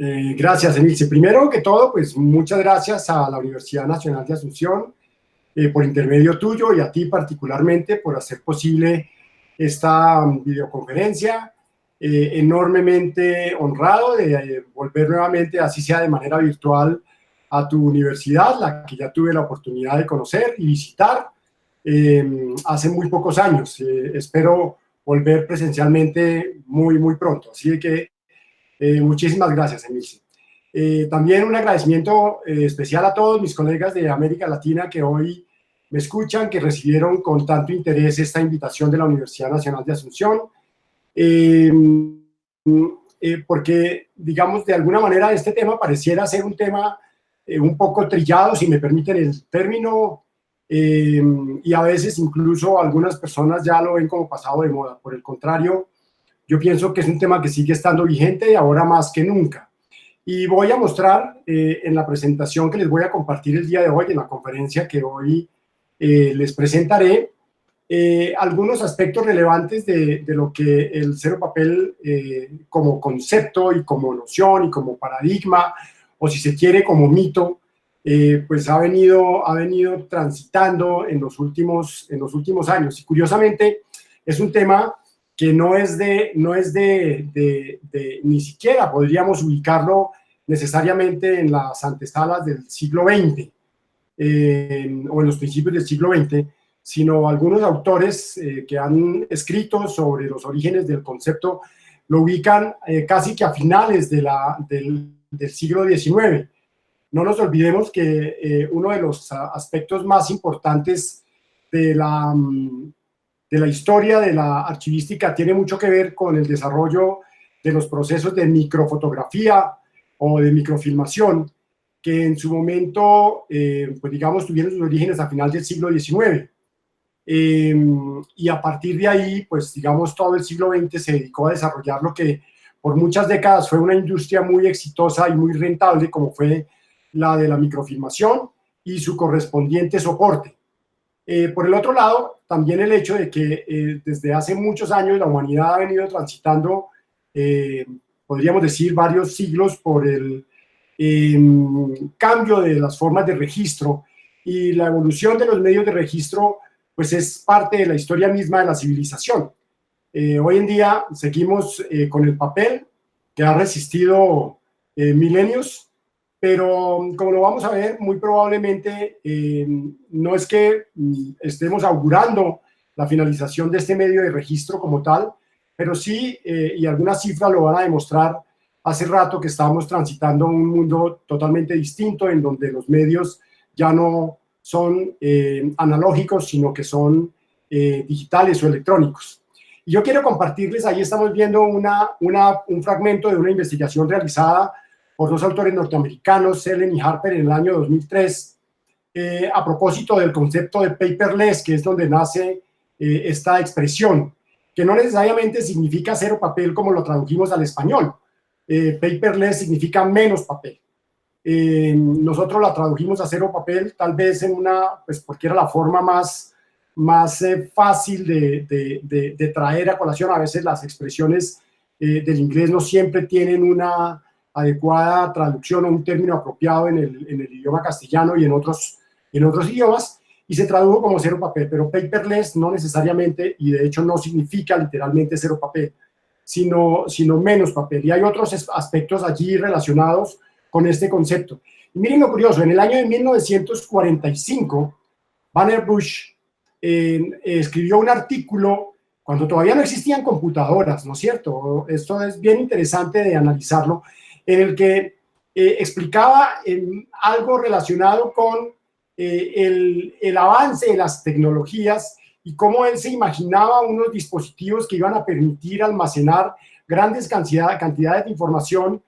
Gracias, Emilce. Primero que todo, pues muchas gracias a la Universidad Nacional de Asunción por intermedio tuyo y a ti particularmente por hacer posible esta videoconferencia. Enormemente honrado de volver nuevamente, así sea de manera virtual, a tu universidad, la que ya tuve la oportunidad de conocer y visitar hace muy pocos años. Espero volver presencialmente muy pronto. Así que muchísimas gracias, Emilce. También un agradecimiento especial a todos mis colegas de América Latina que hoy me escuchan, que recibieron con tanto interés esta invitación de la Universidad Nacional de Asunción, porque, digamos, de alguna manera este tema pareciera ser un tema un poco trillado, si me permiten el término, y a veces incluso algunas personas ya lo ven como pasado de moda. Por el contrario, yo pienso que es un tema que sigue estando vigente y ahora más que nunca. Y voy a mostrar en la presentación que les voy a compartir el día de hoy, en la conferencia que hoy les presentaré, algunos aspectos relevantes de lo que el cero papel como concepto y como noción y como paradigma, o si se quiere como mito, pues ha venido transitando en los últimos años. Y curiosamente es un tema que no es ni siquiera podríamos ubicarlo necesariamente en las antesalas del siglo XX o en los principios del siglo XX, sino algunos autores que han escrito sobre los orígenes del concepto lo ubican casi que a finales del siglo XIX. No nos olvidemos que uno de los aspectos más importantes de la historia de la archivística tiene mucho que ver con el desarrollo de los procesos de microfotografía o de microfilmación, que en su momento, pues digamos, tuvieron sus orígenes a final del siglo XIX. Y a partir de ahí, pues digamos, todo el siglo XX se dedicó a desarrollar lo que por muchas décadas fue una industria muy exitosa y muy rentable, como fue la de la microfilmación y su correspondiente soporte. Por el otro lado, también el hecho de que desde hace muchos años la humanidad ha venido transitando, podríamos decir, varios siglos por el cambio de las formas de registro, y la evolución de los medios de registro pues es parte de la historia misma de la civilización. Hoy en día seguimos con el papel, que ha resistido milenios, pero como lo vamos a ver, muy probablemente no es que estemos augurando la finalización de este medio de registro como tal, pero sí, y algunas cifras lo van a demostrar, hace rato que estamos transitando un mundo totalmente distinto, en donde los medios ya no son analógicos, sino que son digitales o electrónicos. Y yo quiero compartirles, ahí estamos viendo un fragmento de una investigación realizada por dos autores norteamericanos, Selen y Harper, en el año 2003, a propósito del concepto de paperless, que es donde nace esta expresión, que no necesariamente significa cero papel como lo tradujimos al español. Paperless significa menos papel. Nosotros la tradujimos a cero papel, tal vez pues porque era la forma más fácil de traer a colación. A veces las expresiones del inglés no siempre tienen una adecuada traducción o un término apropiado en el idioma castellano y en otros idiomas, y se tradujo como cero papel, pero paperless no necesariamente, y de hecho no significa literalmente cero papel, sino menos papel. Y hay otros aspectos allí relacionados con este concepto. Y miren lo curioso, en el año de 1945, Vannevar Bush escribió un artículo cuando todavía no existían computadoras, ¿no es cierto? Esto es bien interesante de analizarlo, en el que explicaba algo relacionado con el avance de las tecnologías y cómo él se imaginaba unos dispositivos que iban a permitir almacenar grandes cantidades de información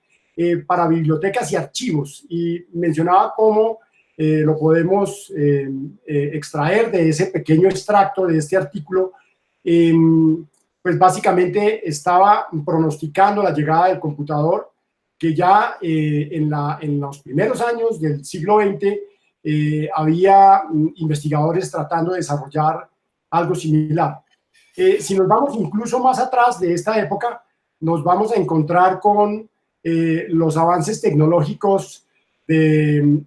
para bibliotecas y archivos, y mencionaba cómo lo podemos extraer de ese pequeño extracto de este artículo. Pues básicamente estaba pronosticando la llegada del computador, que ya en los primeros años del siglo XX había investigadores tratando de desarrollar algo similar. Si nos vamos incluso más atrás de esta época, nos vamos a encontrar con los avances tecnológicos de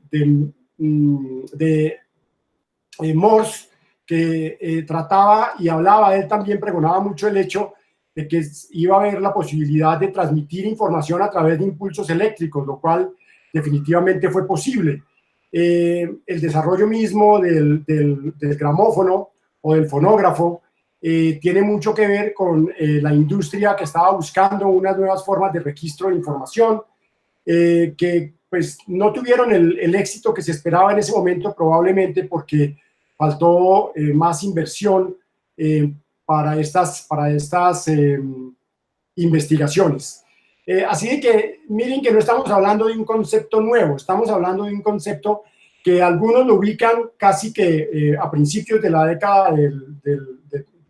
Morse, que trataba y hablaba, él también pregonaba mucho el hecho de que iba a haber la posibilidad de transmitir información a través de impulsos eléctricos, lo cual definitivamente fue posible. El desarrollo mismo del gramófono o del fonógrafo tiene mucho que ver con la industria que estaba buscando unas nuevas formas de registro de información, que pues no tuvieron el éxito que se esperaba en ese momento, probablemente porque faltó más inversión para estas investigaciones. Así de que miren que no estamos hablando de un concepto nuevo, estamos hablando de un concepto que algunos lo ubican casi que a principios de la década de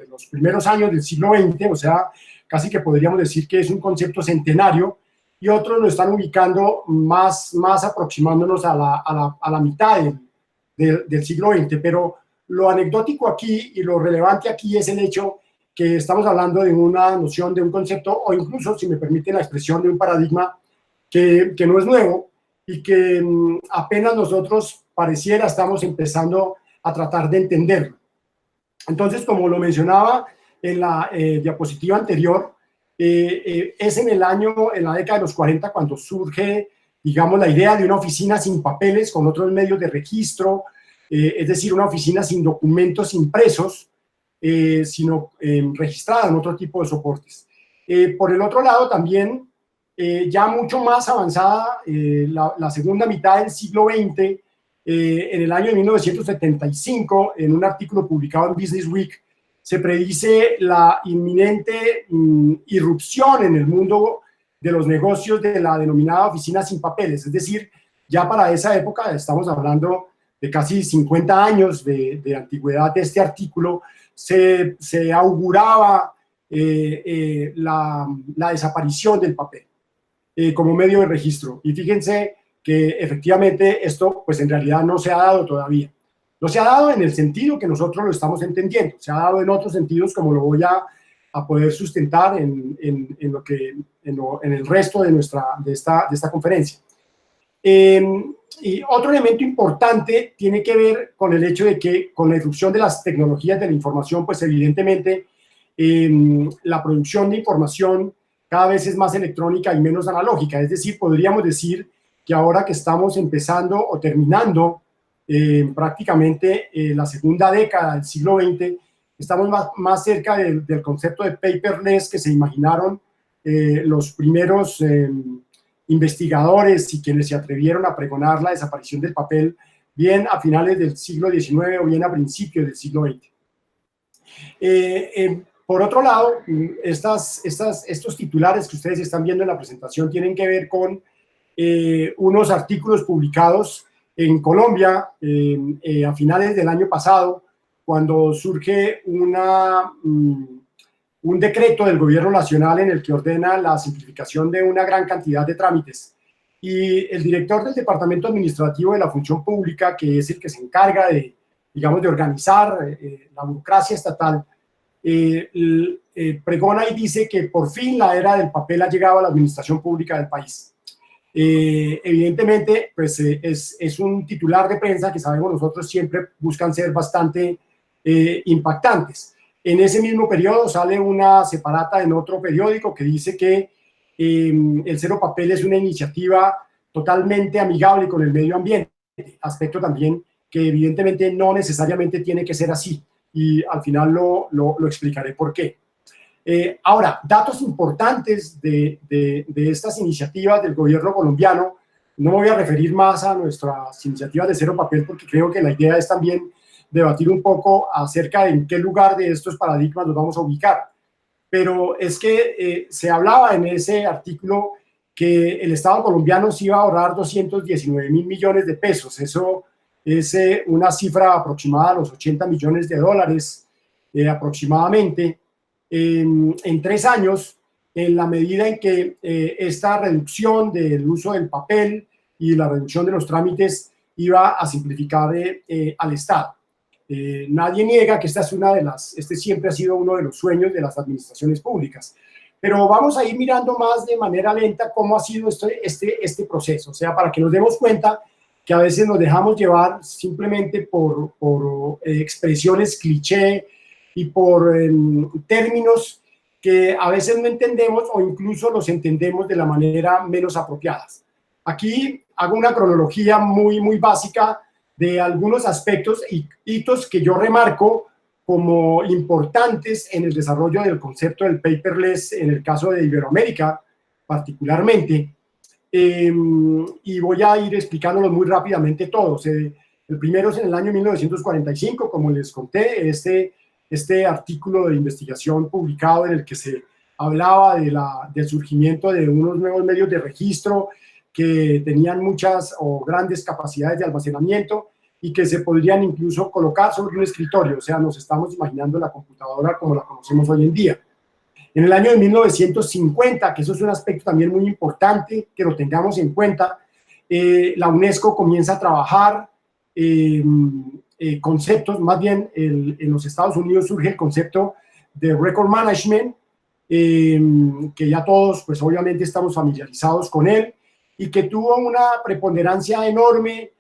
los primeros años del siglo XX, o sea, casi que podríamos decir que es un concepto centenario, y otros lo están ubicando más aproximándonos a la mitad del siglo XX, pero lo anecdótico aquí y lo relevante aquí es el hecho que estamos hablando de una noción, de un concepto, o incluso, si me permiten la expresión, de un paradigma que no es nuevo y que apenas nosotros pareciera estamos empezando a tratar de entenderlo. Entonces, como lo mencionaba en la diapositiva anterior, es en la década de los 40 cuando surge, digamos, la idea de una oficina sin papeles, con otros medios de registro, es decir, una oficina sin documentos impresos, sino registrada en otro tipo de soportes. Por el otro lado, también, ya mucho más avanzada, la segunda mitad del siglo XX, en el año de 1975, en un artículo publicado en Business Week, se predice la inminente irrupción en el mundo de los negocios de la denominada oficina sin papeles. Es decir, ya para esa época, estamos hablando de casi 50 años de antigüedad de este artículo, se auguraba la desaparición del papel como medio de registro. Y fíjense que efectivamente esto pues en realidad no se ha dado todavía. No se ha dado en el sentido que nosotros lo estamos entendiendo, se ha dado en otros sentidos, como lo voy a poder sustentar en el resto de esta conferencia. Y otro elemento importante tiene que ver con el hecho de que con la irrupción de las tecnologías de la información, pues evidentemente la producción de información cada vez es más electrónica y menos analógica. Es decir, podríamos decir que ahora que estamos empezando o terminando prácticamente la segunda década del siglo XX, estamos más cerca del concepto de paperless que se imaginaron los primeros investigadores y quienes se atrevieron a pregonar la desaparición del papel, bien a finales del siglo XIX o bien a principios del siglo XX. Por otro lado, estos titulares que ustedes están viendo en la presentación tienen que ver con unos artículos publicados en Colombia a finales del año pasado, cuando surge un decreto del gobierno nacional en el que ordena la simplificación de una gran cantidad de trámites. Y el director del Departamento Administrativo de la Función Pública, que es el que se encarga de, digamos, de organizar la burocracia estatal, pregona y dice que por fin la era del papel ha llegado a la administración pública del país. Evidentemente, pues es un titular de prensa que sabemos nosotros siempre buscan ser bastante impactantes. En ese mismo periodo sale una separata en otro periódico que dice que el cero papel es una iniciativa totalmente amigable con el medio ambiente, aspecto también que evidentemente no necesariamente tiene que ser así, y al final lo explicaré por qué. Ahora, datos importantes de estas iniciativas del gobierno colombiano. No me voy a referir más a nuestras iniciativas de cero papel porque creo que la idea es también debatir un poco acerca de en qué lugar de estos paradigmas nos vamos a ubicar. Pero es que se hablaba en ese artículo que el Estado colombiano se iba a ahorrar 219.000 millones de pesos. Eso es una cifra aproximada a los 80 millones de dólares aproximadamente en 3 años, en la medida en que esta reducción del uso del papel y la reducción de los trámites iba a simplificar al Estado. Nadie niega que este siempre ha sido uno de los sueños de las administraciones públicas, pero vamos a ir mirando más de manera lenta cómo ha sido este proceso, o sea, para que nos demos cuenta que a veces nos dejamos llevar simplemente por expresiones cliché y por términos que a veces no entendemos o incluso los entendemos de la manera menos apropiada. Aquí hago una cronología muy básica de algunos aspectos y hitos que yo remarco como importantes en el desarrollo del concepto del paperless en el caso de Iberoamérica particularmente. Y voy a ir explicándolos muy rápidamente todos. El primero es en el año 1945, como les conté, este artículo de investigación publicado en el que se hablaba del surgimiento de unos nuevos medios de registro que tenían muchas o grandes capacidades de almacenamiento y que se podrían incluso colocar sobre un escritorio, o sea, nos estamos imaginando la computadora como la conocemos hoy en día. En el año de 1950, que eso es un aspecto también muy importante, que lo tengamos en cuenta, la UNESCO comienza a trabajar conceptos, más bien en los Estados Unidos surge el concepto de Record Management, que ya todos pues obviamente estamos familiarizados con él, y que tuvo una preponderancia enorme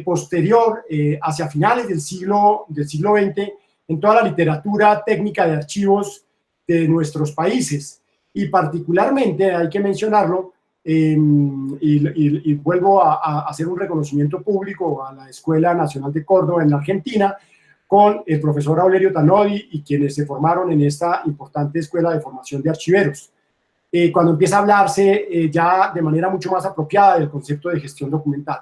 posterior hacia finales del siglo XX en toda la literatura técnica de archivos de nuestros países, y particularmente hay que mencionarlo, y vuelvo a hacer un reconocimiento público a la Escuela Nacional de Córdoba en la Argentina, con el profesor Aurelio Tanodi y quienes se formaron en esta importante escuela de formación de archiveros. Cuando empieza a hablarse ya de manera mucho más apropiada del concepto de gestión documental.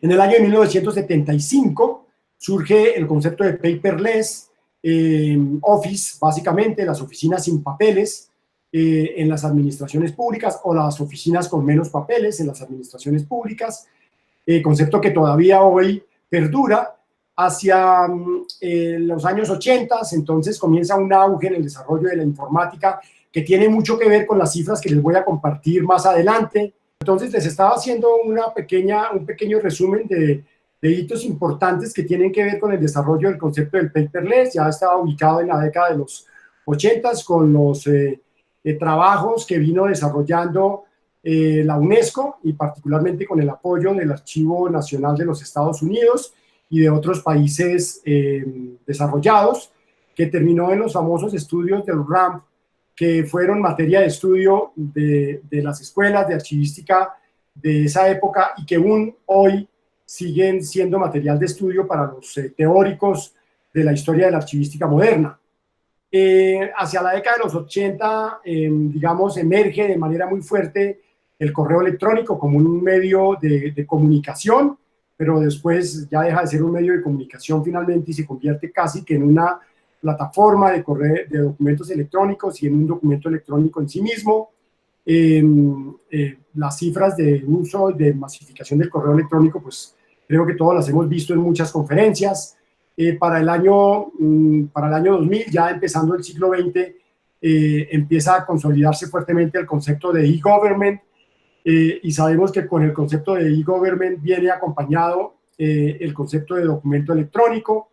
En el año de 1975 surge el concepto de paperless office, básicamente las oficinas sin papeles en las administraciones públicas o las oficinas con menos papeles en las administraciones públicas, concepto que todavía hoy perdura. Hacia los años 80, entonces comienza un auge en el desarrollo de la informática que tiene mucho que ver con las cifras que les voy a compartir más adelante. Entonces les estaba haciendo un pequeño resumen de hitos importantes que tienen que ver con el desarrollo del concepto del paperless. Ya estaba ubicado en la década de los 80 con los trabajos que vino desarrollando la UNESCO y particularmente con el apoyo del Archivo Nacional de los Estados Unidos y de otros países desarrollados, que terminó en los famosos estudios del RAMP, que fueron materia de estudio de las escuelas de archivística de esa época y que aún hoy siguen siendo material de estudio para los teóricos de la historia de la archivística moderna. Hacia la década de los 80, digamos, emerge de manera muy fuerte el correo electrónico como un medio de comunicación, pero después ya deja de ser un medio de comunicación finalmente y se convierte casi que en una plataforma de documentos electrónicos y en un documento electrónico en sí mismo. Las cifras de uso y de masificación del correo electrónico, pues creo que todas las hemos visto en muchas conferencias. Para el año 2000, ya empezando el siglo XX, empieza a consolidarse fuertemente el concepto de e-government, y sabemos que con el concepto de e-government viene acompañado el concepto de documento electrónico.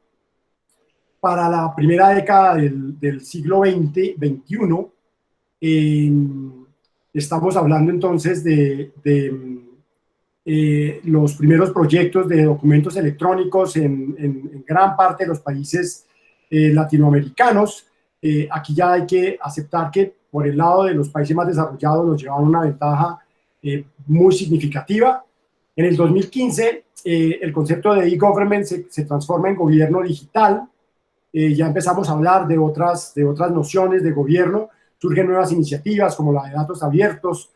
Para la primera década del siglo XXI, estamos hablando entonces de los primeros proyectos de documentos electrónicos en gran parte de los países latinoamericanos. Aquí ya hay que aceptar que por el lado de los países más desarrollados nos llevan una ventaja muy significativa. En el 2015, el concepto de e-government se transforma en gobierno digital. Ya empezamos a hablar de otras nociones de gobierno, surgen nuevas iniciativas como la de datos abiertos,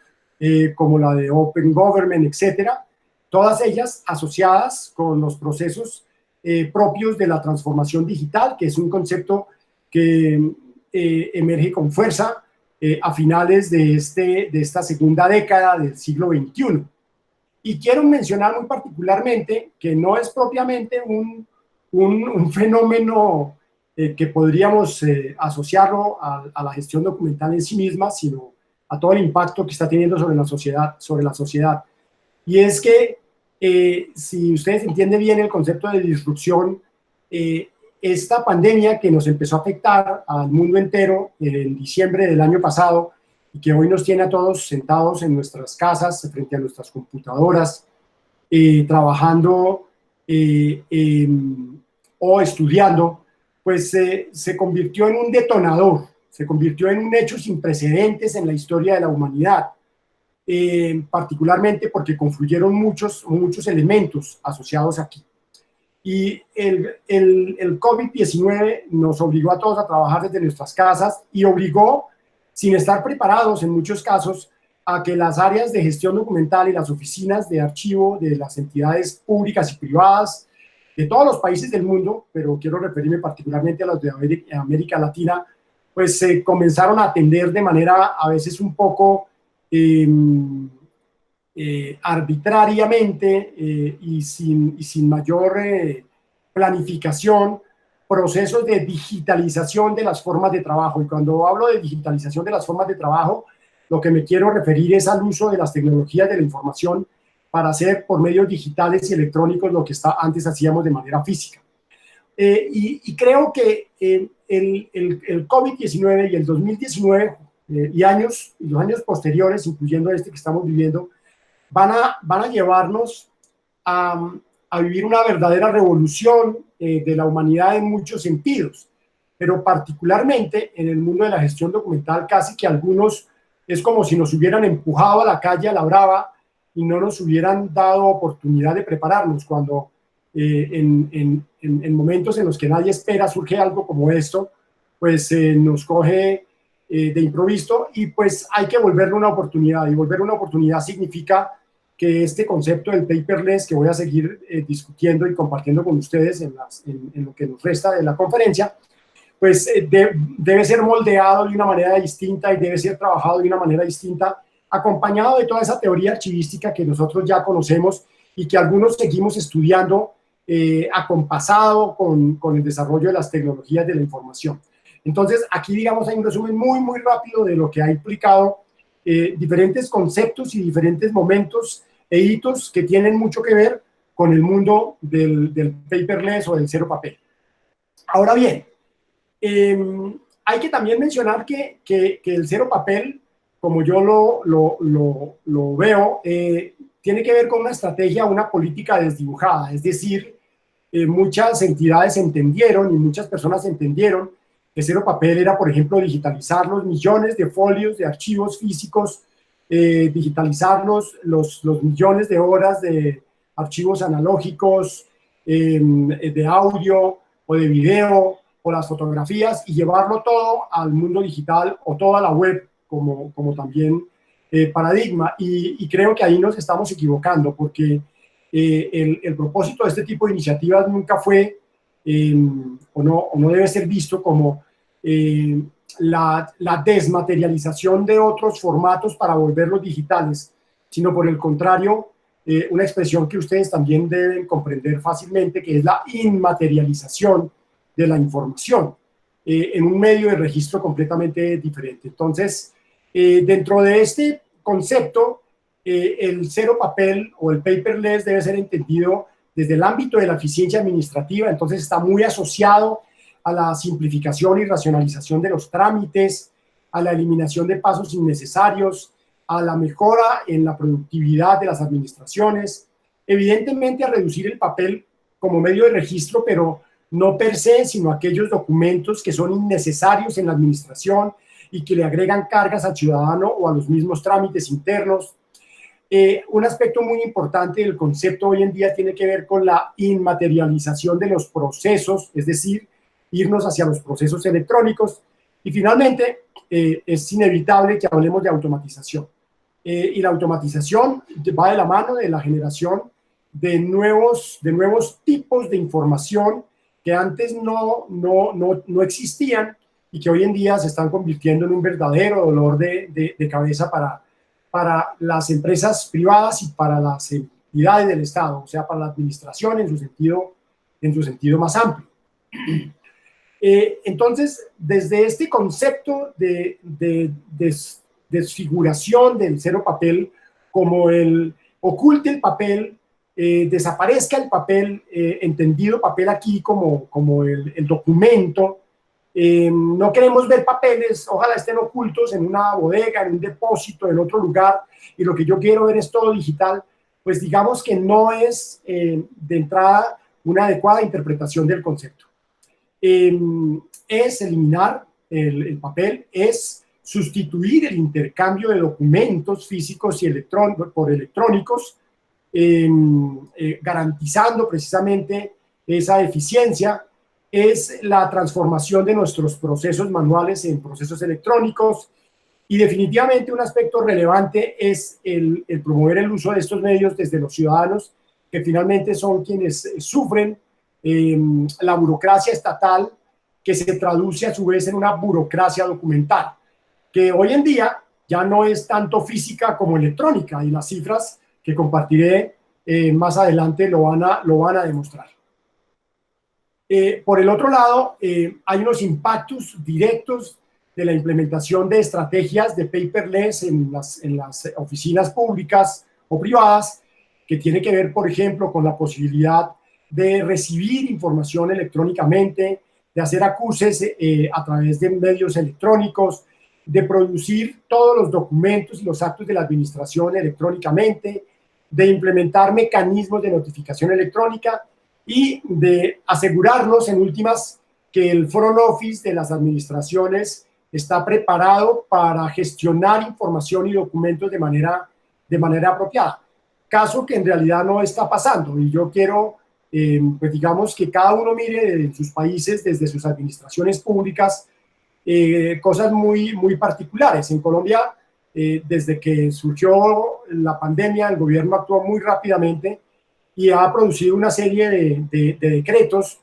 como la de Open Government, etcétera, todas ellas asociadas con los procesos propios de la transformación digital, que es un concepto que emerge con fuerza a finales de esta segunda década del siglo XXI. Y quiero mencionar muy particularmente que no es propiamente un fenómeno que podríamos asociarlo a la gestión documental en sí misma, sino a todo el impacto que está teniendo sobre la sociedad. Y es que si ustedes entienden bien el concepto de disrupción, esta pandemia que nos empezó a afectar al mundo entero en diciembre del año pasado y que hoy nos tiene a todos sentados en nuestras casas frente a nuestras computadoras, trabajando o estudiando, pues se convirtió en un detonador, se convirtió en un hecho sin precedentes en la historia de la humanidad, particularmente porque confluyeron muchos elementos asociados aquí. Y el COVID-19 nos obligó a todos a trabajar desde nuestras casas y obligó, sin estar preparados en muchos casos, a que las áreas de gestión documental y las oficinas de archivo de las entidades públicas y privadas de todos los países del mundo, pero quiero referirme particularmente a los de América Latina, pues se comenzaron a atender de manera a veces un poco arbitrariamente y sin mayor planificación, procesos de digitalización de las formas de trabajo. Y cuando hablo de digitalización de las formas de trabajo, lo que me quiero referir es al uso de las tecnologías de la información para hacer por medios digitales y electrónicos lo que antes hacíamos de manera física. Y creo que el COVID-19 y el 2019 y los años posteriores, incluyendo este que estamos viviendo, van a llevarnos a vivir una verdadera revolución de la humanidad en muchos sentidos, pero particularmente en el mundo de la gestión documental, casi que algunos es como si nos hubieran empujado a la calle a la brava y no nos hubieran dado oportunidad de prepararnos. Cuando en momentos en los que nadie espera surge algo como esto, pues nos coge de improviso y pues hay que volverle una oportunidad, y volver una oportunidad significa que este concepto del paperless, que voy a seguir discutiendo y compartiendo con ustedes en lo que nos resta de la conferencia, pues debe ser moldeado de una manera distinta y debe ser trabajado de una manera distinta, acompañado de toda esa teoría archivística que nosotros ya conocemos y que algunos seguimos estudiando acompasado con el desarrollo de las tecnologías de la información. Entonces, aquí, digamos, hay un resumen muy rápido de lo que ha implicado diferentes conceptos y diferentes momentos e hitos que tienen mucho que ver con el mundo del paperless o del cero papel. Ahora bien, hay que también mencionar que el cero papel, como yo lo veo, tiene que ver con una estrategia, una política desdibujada. Es decir, muchas entidades entendieron y muchas personas entendieron que cero papel era, por ejemplo, digitalizar los millones de folios de archivos físicos, digitalizar los millones de horas de archivos analógicos, de audio o de video, o las fotografías, y llevarlo todo al mundo digital o toda la web como también paradigma. Y creo que ahí nos estamos equivocando, porque el propósito de este tipo de iniciativas nunca fue o no debe ser visto como la desmaterialización de otros formatos para volverlos digitales, sino por el contrario, una expresión que ustedes también deben comprender fácilmente, que es la inmaterialización de la información en un medio de registro completamente diferente. Entonces, dentro de este concepto, el cero papel o el paperless debe ser entendido desde el ámbito de la eficiencia administrativa. Entonces está muy asociado a la simplificación y racionalización de los trámites, a la eliminación de pasos innecesarios, a la mejora en la productividad de las administraciones, evidentemente a reducir el papel como medio de registro, pero no per se, sino aquellos documentos que son innecesarios en la administración y que le agregan cargas al ciudadano o a los mismos trámites internos. Un aspecto muy importante del concepto hoy en día tiene que ver con la inmaterialización de los procesos, es decir, irnos hacia los procesos electrónicos. Y finalmente, es inevitable que hablemos de automatización. Y la automatización va de la mano de la generación de nuevos tipos de información que antes no existían y que hoy en día se están convirtiendo en un verdadero dolor de cabeza para las empresas privadas y para las entidades del Estado, o sea, para la administración en su sentido más amplio. Entonces, desde este concepto de desfiguración del cero papel, como el oculte el papel, desaparezca el papel, entendido papel aquí como el documento. No queremos ver papeles, ojalá estén ocultos en una bodega, en un depósito, en otro lugar, y lo que yo quiero ver es todo digital. Pues digamos que no es de entrada una adecuada interpretación del concepto. Es eliminar el papel, es sustituir el intercambio de documentos físicos y por electrónicos, garantizando precisamente esa eficiencia. Es la transformación de nuestros procesos manuales en procesos electrónicos, y definitivamente un aspecto relevante es el promover el uso de estos medios desde los ciudadanos, que finalmente son quienes sufren la burocracia estatal, que se traduce a su vez en una burocracia documental, que hoy en día ya no es tanto física como electrónica, y las cifras que compartiré más adelante lo van a demostrar. Por el otro lado, hay unos impactos directos de la implementación de estrategias de paperless en las oficinas públicas o privadas, que tiene que ver, por ejemplo, con la posibilidad de recibir información electrónicamente, de hacer acuses a través de medios electrónicos, de producir todos los documentos y los actos de la administración electrónicamente, de implementar mecanismos de notificación electrónica y de asegurarnos, en últimas, que el front office de las administraciones está preparado para gestionar información y documentos de manera apropiada. Caso que en realidad no está pasando, y yo quiero, pues digamos, que cada uno mire en sus países, desde sus administraciones públicas, cosas muy particulares. En Colombia, desde que surgió la pandemia, el gobierno actuó muy rápidamente y ha producido una serie de decretos,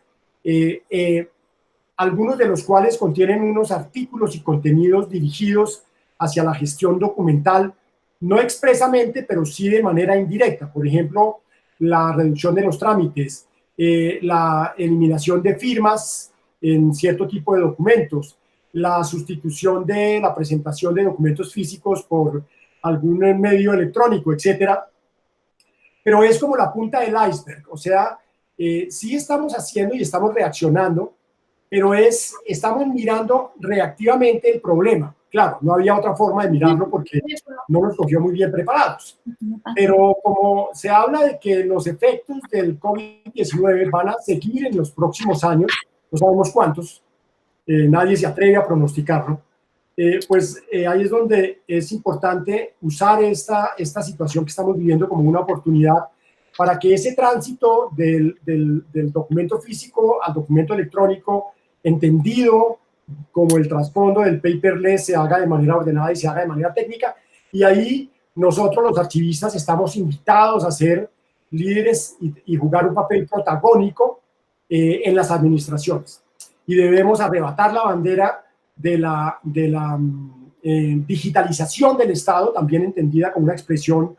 algunos de los cuales contienen unos artículos y contenidos dirigidos hacia la gestión documental, no expresamente, pero sí de manera indirecta. Por ejemplo, la reducción de los trámites, la eliminación de firmas en cierto tipo de documentos, la sustitución de la presentación de documentos físicos por algún medio electrónico, etcétera. Pero es como la punta del iceberg, o sea, sí estamos haciendo y estamos reaccionando, pero estamos mirando reactivamente el problema. Claro, no había otra forma de mirarlo porque no nos cogió muy bien preparados. Pero como se habla de que los efectos del COVID-19 van a seguir en los próximos años, no sabemos cuántos, nadie se atreve a pronosticarlo, pues ahí es donde es importante usar esta situación que estamos viviendo como una oportunidad para que ese tránsito del documento físico al documento electrónico, entendido como el trasfondo del paperless, se haga de manera ordenada y se haga de manera técnica. Y ahí nosotros, los archivistas, estamos invitados a ser líderes y jugar un papel protagónico en las administraciones. Y debemos arrebatar la bandera de la digitalización del Estado, también entendida como una expresión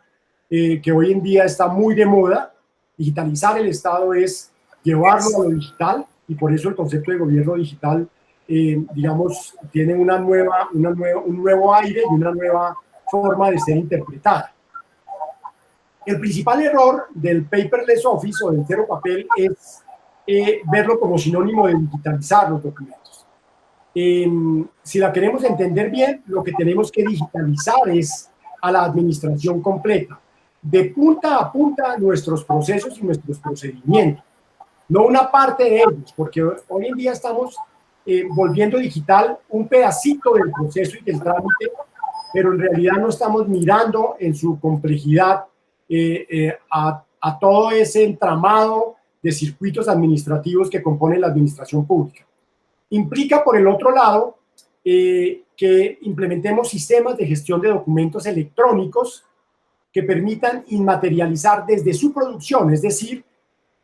que hoy en día está muy de moda. Digitalizar el Estado es llevarlo a lo digital, y por eso el concepto de gobierno digital, digamos, tiene un nuevo aire y una nueva forma de ser interpretada. El principal error del paperless office o del cero papel es verlo como sinónimo de digitalizar los documentos. Si la queremos entender bien, lo que tenemos que digitalizar es a la administración completa, de punta a punta, nuestros procesos y nuestros procedimientos, no una parte de ellos, porque hoy en día estamos volviendo digital un pedacito del proceso y del trámite, pero en realidad no estamos mirando en su complejidad a todo ese entramado de circuitos administrativos que componen la administración pública. Implica, por el otro lado, que implementemos sistemas de gestión de documentos electrónicos que permitan inmaterializar desde su producción, es decir,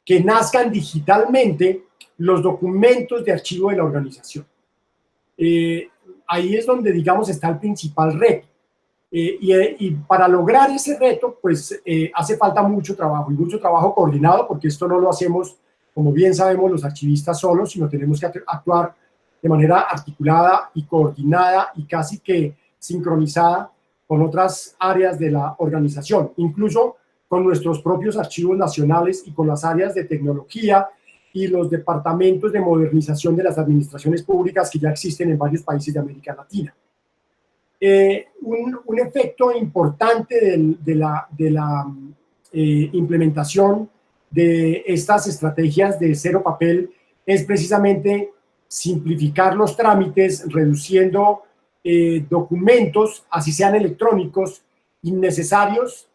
que nazcan digitalmente los documentos de archivo de la organización. Ahí es donde, digamos, está el principal reto. Y para lograr ese reto, pues hace falta mucho trabajo, y mucho trabajo coordinado, porque esto no lo hacemos, como bien sabemos, los archivistas solos, sino tenemos que actuar de manera articulada y coordinada y casi que sincronizada con otras áreas de la organización. Incluso con nuestros propios archivos nacionales y con las áreas de tecnología y los departamentos de modernización de las administraciones públicas que ya existen en varios países de América Latina. Un efecto importante de la implementación de estas estrategias de cero papel es precisamente simplificar los trámites, reduciendo documentos, así sean electrónicos, innecesarios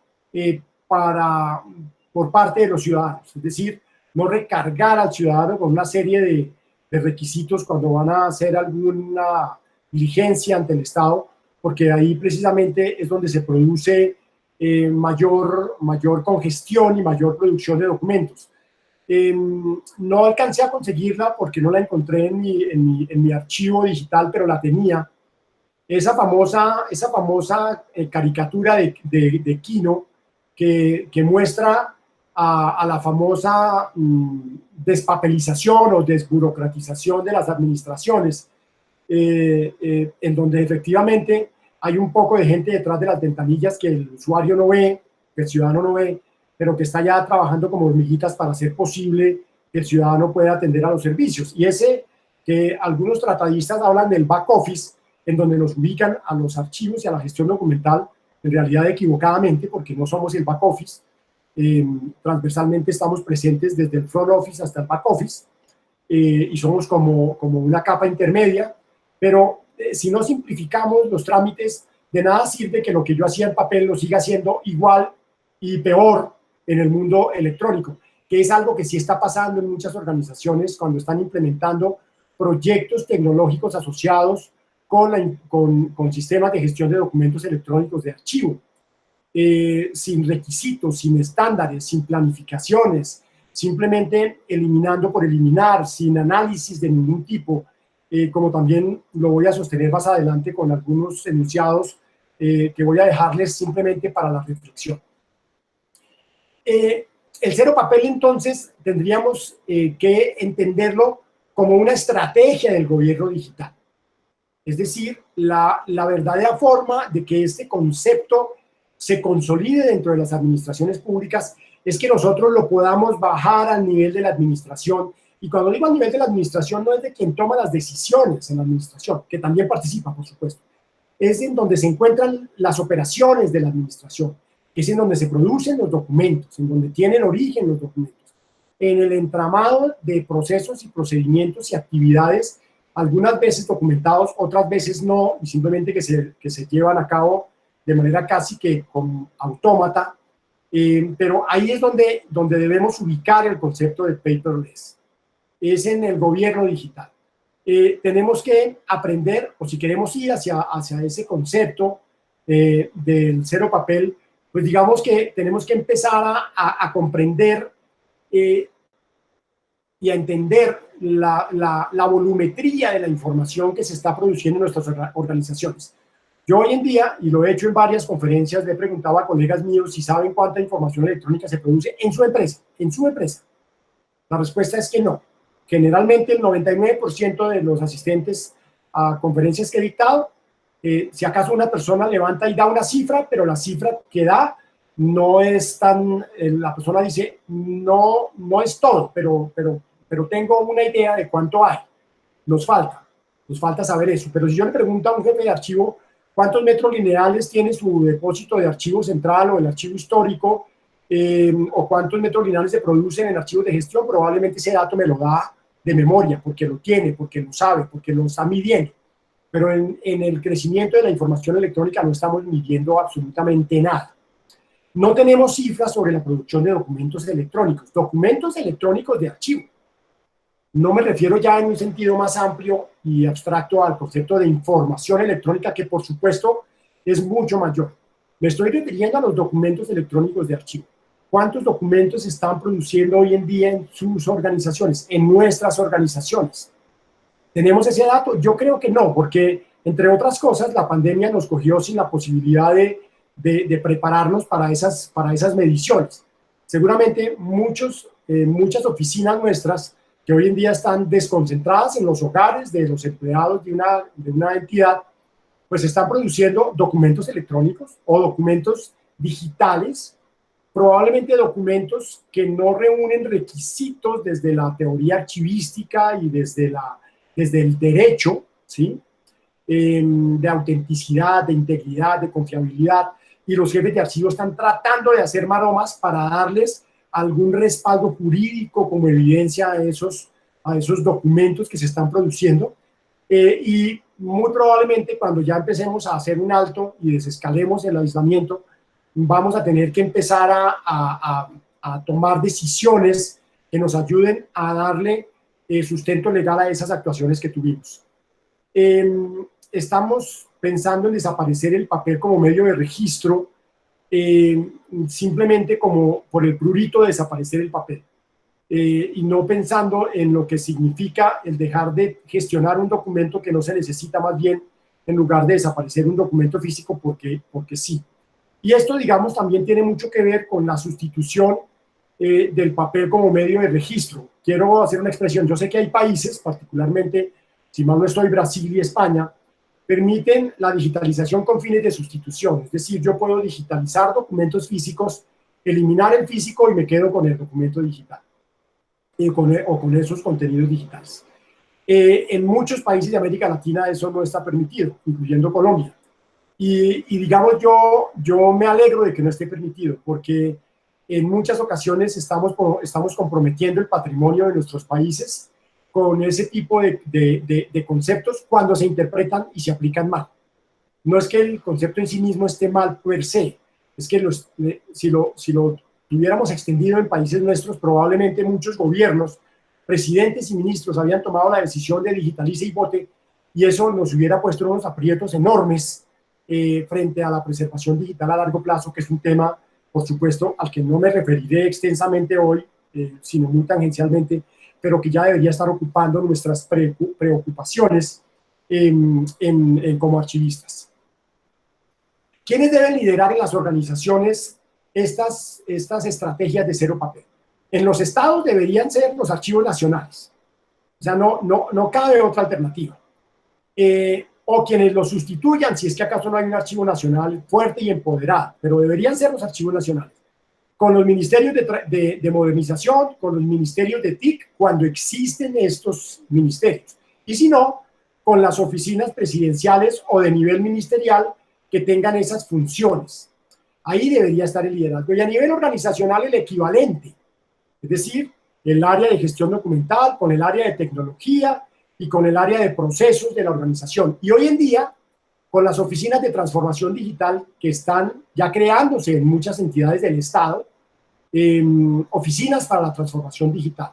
por parte de los ciudadanos. Es decir, no recargar al ciudadano con una serie de requisitos cuando van a hacer alguna diligencia ante el Estado, porque ahí precisamente es donde se produce mayor congestión y mayor producción de documentos. No alcancé a conseguirla porque no la encontré en mi archivo digital, pero la tenía. Esa famosa caricatura de Kino que muestra a la famosa despapelización o desburocratización de las administraciones, en donde efectivamente hay un poco de gente detrás de las ventanillas que el usuario no ve, que el ciudadano no ve, pero que está ya trabajando como hormiguitas para hacer posible que el ciudadano pueda atender a los servicios. Y ese que algunos tratadistas hablan del back office, en donde nos ubican a los archivos y a la gestión documental, en realidad equivocadamente, porque no somos el back office. Transversalmente estamos presentes desde el front office hasta el back office, y somos como una capa intermedia, pero si no simplificamos los trámites, de nada sirve que lo que yo hacía en papel lo siga haciendo igual y peor en el mundo electrónico, que es algo que sí está pasando en muchas organizaciones cuando están implementando proyectos tecnológicos asociados con sistemas de gestión de documentos electrónicos de archivo, sin requisitos, sin estándares, sin planificaciones, simplemente eliminando por eliminar, sin análisis de ningún tipo, como también lo voy a sostener más adelante con algunos enunciados que voy a dejarles simplemente para la reflexión. El cero papel, entonces, tendríamos que entenderlo como una estrategia del gobierno digital. Es decir, la verdadera forma de que este concepto se consolide dentro de las administraciones públicas es que nosotros lo podamos bajar al nivel de la administración. Y cuando digo al nivel de la administración, no es de quien toma las decisiones en la administración, que también participa, por supuesto. Es en donde se encuentran las operaciones de la administración, es en donde se producen los documentos, en donde tienen origen los documentos, en el entramado de procesos y procedimientos y actividades, algunas veces documentados, otras veces no, y simplemente que se llevan a cabo de manera casi que con autómata, pero ahí es donde debemos ubicar el concepto de paperless. Es en el gobierno digital. Tenemos que aprender, o si queremos ir hacia ese concepto del cero papel, pues digamos que tenemos que empezar a comprender y a entender la volumetría de la información que se está produciendo en nuestras organizaciones. Yo hoy en día, y lo he hecho en varias conferencias, le he preguntado a colegas míos si saben cuánta información electrónica se produce en su empresa. En su empresa. La respuesta es que no. Generalmente el 99% de los asistentes a conferencias que he dictado, si acaso una persona levanta y da una cifra, pero la cifra que da no es tan, la persona dice, no es todo, pero tengo una idea de cuánto hay. Nos falta saber eso. Pero si yo le pregunto a un jefe de archivo cuántos metros lineales tiene su depósito de archivo central o el archivo histórico, o cuántos metros lineales se producen en archivos de gestión, probablemente ese dato me lo da de memoria, porque lo tiene, porque lo sabe, porque lo está midiendo. Pero en el crecimiento de la información electrónica no estamos midiendo absolutamente nada. No tenemos cifras sobre la producción de documentos electrónicos de archivo. No me refiero ya en un sentido más amplio y abstracto al concepto de información electrónica, que por supuesto es mucho mayor. Me estoy refiriendo a los documentos electrónicos de archivo. ¿Cuántos documentos se están produciendo hoy en día en sus organizaciones, en nuestras organizaciones? ¿Tenemos ese dato? Yo creo que no, porque, entre otras cosas, la pandemia nos cogió sin la posibilidad de prepararnos para esas mediciones. Seguramente muchas oficinas nuestras que hoy en día están desconcentradas en los hogares de los empleados de una entidad, pues están produciendo documentos electrónicos o documentos digitales probablemente documentos que no reúnen requisitos desde la teoría archivística y desde el derecho, ¿sí? De autenticidad, de integridad, de confiabilidad, y los jefes de archivo están tratando de hacer maromas para darles algún respaldo jurídico como evidencia a esos documentos que se están produciendo. Y muy probablemente cuando ya empecemos a hacer un alto y desescalemos el aislamiento, vamos a tener que empezar a tomar decisiones que nos ayuden a darle sustento legal a esas actuaciones que tuvimos. Estamos pensando en desaparecer el papel como medio de registro, simplemente como por el prurito de desaparecer el papel, y no pensando en lo que significa el dejar de gestionar un documento que no se necesita, más bien en lugar de desaparecer un documento físico porque sí. Y esto, digamos, también tiene mucho que ver con la sustitución del papel como medio de registro. Quiero hacer una expresión. Yo sé que hay países, particularmente, si mal no estoy, Brasil y España, permiten la digitalización con fines de sustitución. Es decir, yo puedo digitalizar documentos físicos, eliminar el físico y me quedo con el documento digital o con esos contenidos digitales. En muchos países de América Latina eso no está permitido, incluyendo Colombia. Y digamos, yo me alegro de que no esté permitido, porque en muchas ocasiones estamos comprometiendo el patrimonio de nuestros países con ese tipo de conceptos cuando se interpretan y se aplican mal. No es que el concepto en sí mismo esté mal per se, es que si lo tuviéramos extendido en países nuestros, probablemente muchos gobiernos, presidentes y ministros habían tomado la decisión de digitalice y vote, y eso nos hubiera puesto unos aprietos enormes frente a la preservación digital a largo plazo, que es un tema, por supuesto, al que no me referiré extensamente hoy, sino muy tangencialmente, pero que ya debería estar ocupando nuestras preocupaciones como archivistas. ¿Quiénes deben liderar en las organizaciones estas estrategias de cero papel? En los estados deberían ser los archivos nacionales. O sea, no cabe otra alternativa. O quienes lo sustituyan, si es que acaso no hay un archivo nacional fuerte y empoderado, pero deberían ser los archivos nacionales. Con los ministerios de modernización, con los ministerios de TIC, cuando existen estos ministerios. Y si no, con las oficinas presidenciales o de nivel ministerial que tengan esas funciones. Ahí debería estar el liderazgo. Y a nivel organizacional, el equivalente. Es decir, el área de gestión documental, con el área de tecnología y con el área de procesos de la organización. Y hoy en día, con las oficinas de transformación digital que están ya creándose en muchas entidades del Estado, oficinas para la transformación digital.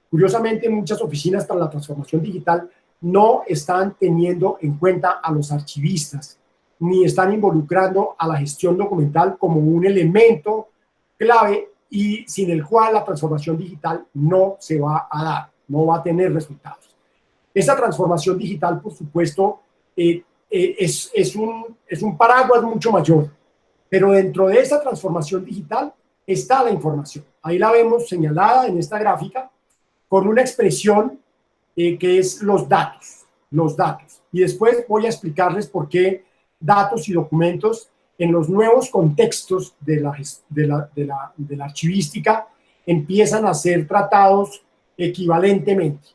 Curiosamente, muchas oficinas para la transformación digital no están teniendo en cuenta a los archivistas, ni están involucrando a la gestión documental como un elemento clave y sin el cual la transformación digital no se va a dar, no va a tener resultados. Esa transformación digital, por supuesto, es un paraguas mucho mayor, pero dentro de esa transformación digital está la información. Ahí la vemos señalada en esta gráfica con una expresión que es los datos. Y después voy a explicarles por qué datos y documentos en los nuevos contextos de la archivística empiezan a ser tratados equivalentemente.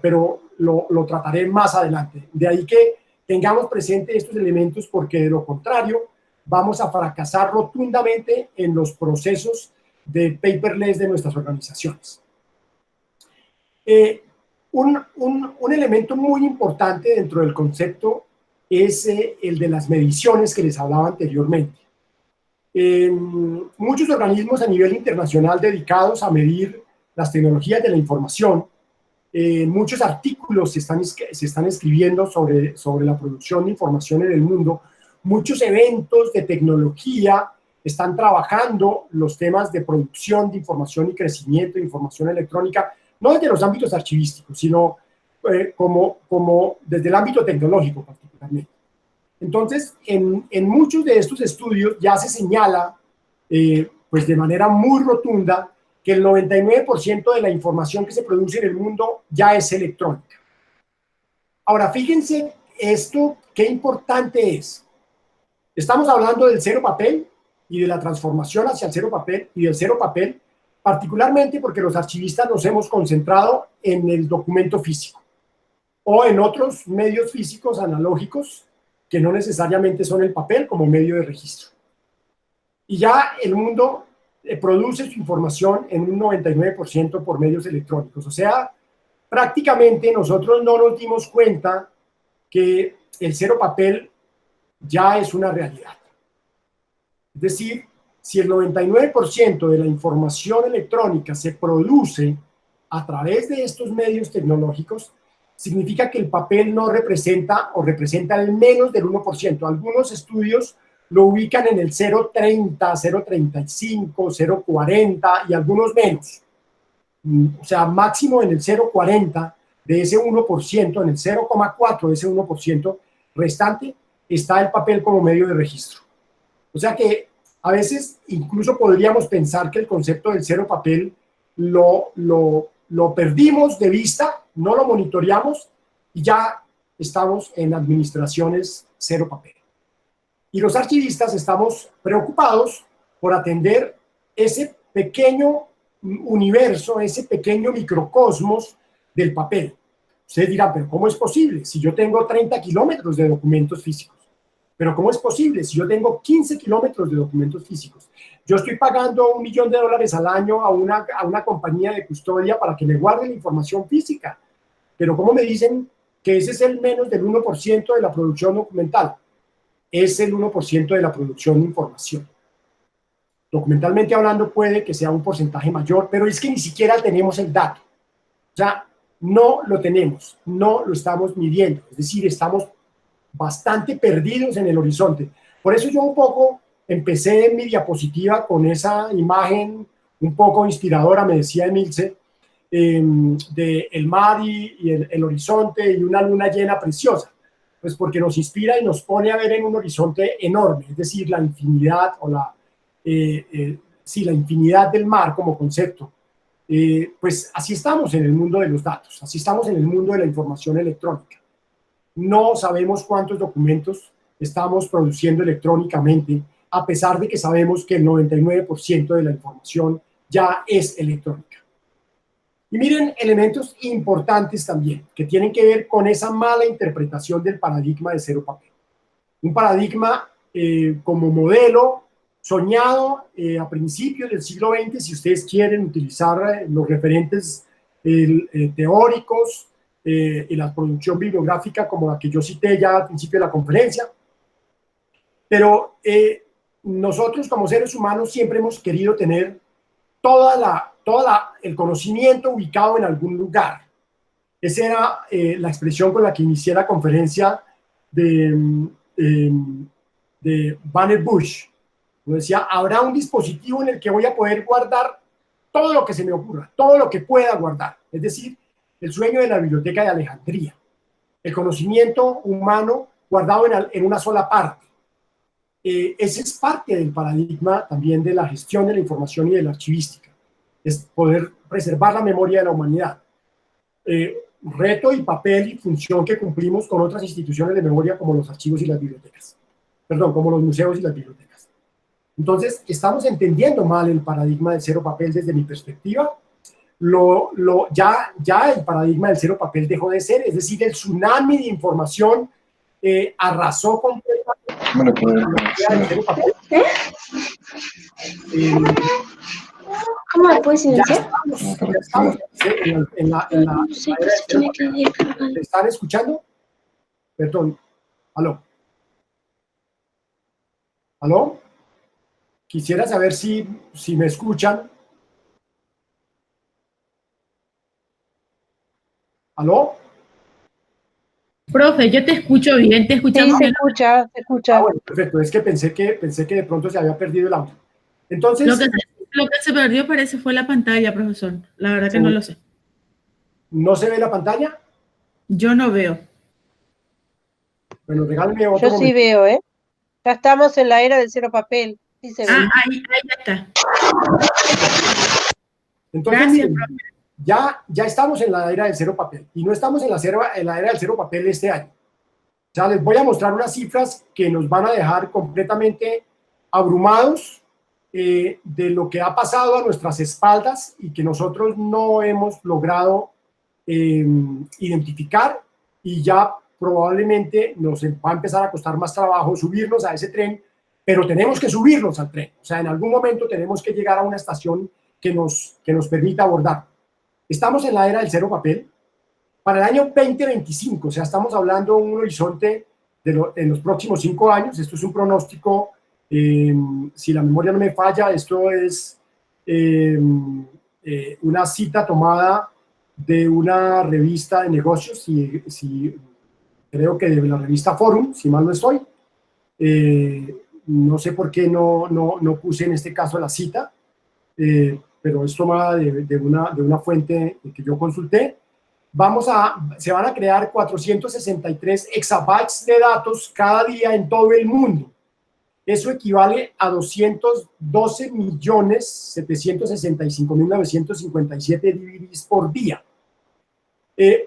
Pero lo trataré más adelante. De ahí que tengamos presente estos elementos, porque de lo contrario vamos a fracasar rotundamente en los procesos de paperless de nuestras organizaciones. Un elemento muy importante dentro del concepto es el de las mediciones que les hablaba anteriormente. Muchos organismos a nivel internacional dedicados a medir las tecnologías de la información, muchos artículos se están escribiendo sobre la producción de información en el mundo. Muchos eventos de tecnología están trabajando los temas de producción de información y crecimiento de información electrónica, no desde los ámbitos archivísticos, sino como desde el ámbito tecnológico particularmente. Entonces, en muchos de estos estudios ya se señala, pues de manera muy rotunda, que el 99% de la información que se produce en el mundo ya es electrónica. Ahora, fíjense esto, qué importante es. Estamos hablando del cero papel y de la transformación hacia el cero papel y del cero papel, particularmente porque los archivistas nos hemos concentrado en el documento físico o en otros medios físicos analógicos que no necesariamente son el papel como medio de registro. Y ya el mundo produce su información en un 99% por medios electrónicos. O sea, prácticamente nosotros no nos dimos cuenta que el cero papel ya es una realidad. Es decir, si el 99% de la información electrónica se produce a través de estos medios tecnológicos, significa que el papel no representa o representa el menos del 1%. Algunos estudios lo ubican en el 0,30, 0,35, 0,40 y algunos menos. O sea, máximo en el 0,40 de ese 1%, en el 0,4 de ese 1% restante, está el papel como medio de registro. O sea que a veces incluso podríamos pensar que el concepto del cero papel lo perdimos de vista, no lo monitoreamos y ya estamos en administraciones cero papel. Y los archivistas estamos preocupados por atender ese pequeño universo, ese pequeño microcosmos del papel. Ustedes dirán, pero ¿cómo es posible? Si yo tengo 30 kilómetros de documentos físicos. Pero ¿cómo es posible? Si yo tengo 15 kilómetros de documentos físicos, yo estoy pagando $1 millón al año a una compañía de custodia para que me guarde la información física. Pero ¿cómo me dicen que ese es el menos del 1% de la producción documental? Es el 1% de la producción de información. Documentalmente hablando puede que sea un porcentaje mayor, pero es que ni siquiera tenemos el dato. O sea, no lo tenemos, no lo estamos midiendo. Es decir, estamos bastante perdidos en el horizonte. Por eso yo un poco empecé en mi diapositiva con esa imagen un poco inspiradora, me decía Emilce, de el mar y el horizonte y una luna llena preciosa. Pues porque nos inspira y nos pone a ver en un horizonte enorme, es decir, la infinidad o la infinidad del mar como concepto. Pues así estamos en el mundo de los datos, así estamos en el mundo de la información electrónica. No sabemos cuántos documentos estamos produciendo electrónicamente, a pesar de que sabemos que el 99% de la información ya es electrónica. Y miren elementos importantes también, que tienen que ver con esa mala interpretación del paradigma de cero papel. Un paradigma como modelo soñado a principios del siglo XX, si ustedes quieren utilizar los referentes teóricos y la producción bibliográfica como la que yo cité ya al principio de la conferencia. Pero nosotros como seres humanos siempre hemos querido tener el conocimiento ubicado en algún lugar. Esa era la expresión con la que inicié la conferencia de Vannevar Bush. Como decía, habrá un dispositivo en el que voy a poder guardar todo lo que se me ocurra, todo lo que pueda guardar. Es decir, el sueño de la biblioteca de Alejandría. El conocimiento humano guardado en una sola parte. Ese es parte del paradigma también de la gestión de la información y de la archivística. Es poder preservar la memoria de la humanidad. Reto y papel y función que cumplimos con otras instituciones de memoria como los archivos y las bibliotecas. Perdón, como los museos y las bibliotecas. Entonces, estamos entendiendo mal el paradigma del cero papel desde mi perspectiva. Ya el paradigma del cero papel dejó de ser, es decir, el tsunami de información arrasó completamente el cero papel. ¿Cómo me puedes silenciar? Ya estamos en la era del cero papel. ¿Me están escuchando? Perdón. ¿Aló? ¿Aló? Quisiera saber si me escuchan. ¿Aló? Profe, yo te escucho bien, te escuchamos Sí, bien. se escucha. Bueno, perfecto. Es que pensé que de pronto se había perdido el audio. Entonces, Lo que se perdió parece fue la pantalla, profesor. La verdad que no lo sé. ¿no se ve la pantalla? Yo no veo. Bueno, regálame otro Yo sí momento. veo, ¿eh? Ya estamos en la era del cero papel. Sí se ve. Ahí ya está. Entonces, Gracias, miren, profe. ya estamos en la era del cero papel y no estamos en la era del cero papel este año. O sea, les voy a mostrar unas cifras que nos van a dejar completamente abrumados de lo que ha pasado a nuestras espaldas y que nosotros no hemos logrado identificar, y ya probablemente nos va a empezar a costar más trabajo subirnos a ese tren, pero tenemos que subirnos al tren. O sea, en algún momento tenemos que llegar a una estación que nos permita abordar. Estamos en la era del cero papel. Para el año 2025, o sea, estamos hablando de un horizonte en los próximos 5 años. Esto es un pronóstico, si la memoria no me falla, esto es una cita tomada de una revista de negocios, creo que de la revista Forum, si mal no estoy. No sé por qué no puse en este caso la cita, pero es tomada de una fuente que yo consulté. Se van a crear 463 exabytes de datos cada día en todo el mundo. Eso equivale a 212.765.957 DVDs por día.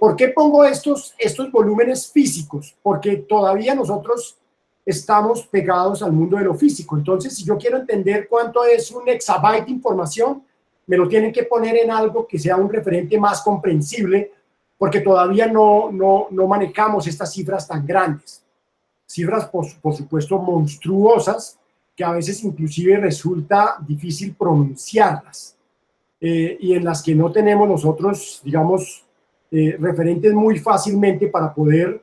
¿Por qué pongo estos volúmenes físicos? Porque todavía nosotros estamos pegados al mundo de lo físico. Entonces, si yo quiero entender cuánto es un exabyte de información, me lo tienen que poner en algo que sea un referente más comprensible, porque todavía no manejamos estas cifras tan grandes. Cifras, por supuesto, monstruosas, que a veces inclusive resulta difícil pronunciarlas, y en las que no tenemos nosotros, digamos, referentes muy fácilmente para poder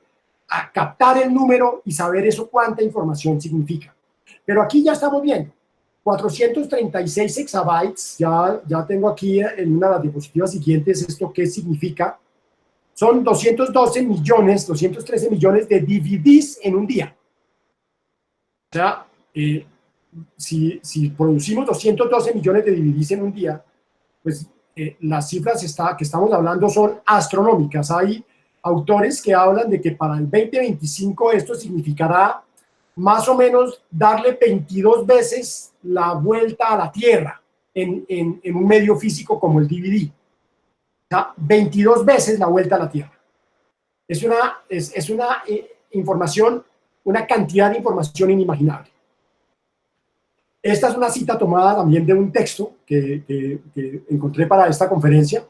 captar el número y saber eso cuánta información significa. Pero aquí ya estamos viendo 436 exabytes, ya tengo aquí en una de las diapositivas siguientes esto qué significa. Son 213 millones de DVDs en un día. O sea, si producimos 212 millones de DVDs en un día, pues las cifras que estamos hablando son astronómicas. Hay autores que hablan de que para el 2025 esto significará más o menos darle 22 veces la vuelta a la Tierra en un medio físico como el DVD. O sea, 22 veces la vuelta a la Tierra. Es una información, una cantidad de información inimaginable. Esta es una cita tomada también de un texto que encontré para esta conferencia,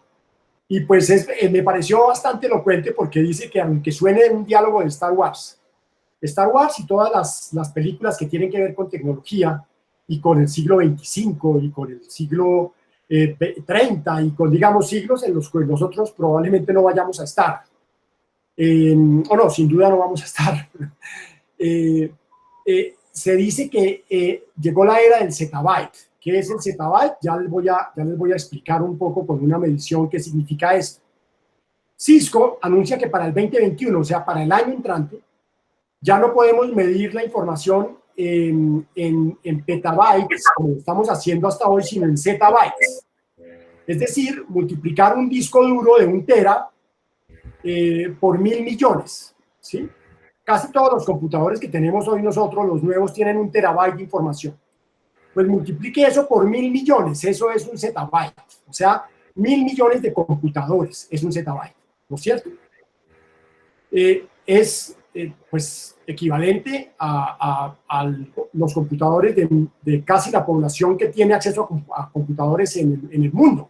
y pues me pareció bastante elocuente porque dice que aunque suene un diálogo de Star Wars y todas las películas que tienen que ver con tecnología y con el siglo 25 y con el siglo 30 y con, digamos, siglos en los que nosotros probablemente no vayamos a estar, o no, sin duda no vamos a estar, se dice que llegó la era del zettabyte. ¿Qué es el zettabyte? Ya les voy a explicar un poco con una medición qué significa esto. Cisco anuncia que para el 2021, o sea, para el año entrante, ya no podemos medir la información en petabytes, como estamos haciendo hasta hoy, sino en zettabytes. Es decir, multiplicar un disco duro de 1 tera por 1.000 millones, ¿sí? Casi todos los computadores que tenemos hoy nosotros, los nuevos, tienen 1 terabyte de información. Pues multiplique eso por 1.000 millones, eso es un zettabyte. O sea, 1.000 millones de computadores es un zettabyte, ¿no es cierto? Pues equivalente a los computadores de casi la población que tiene acceso a computadores en el mundo.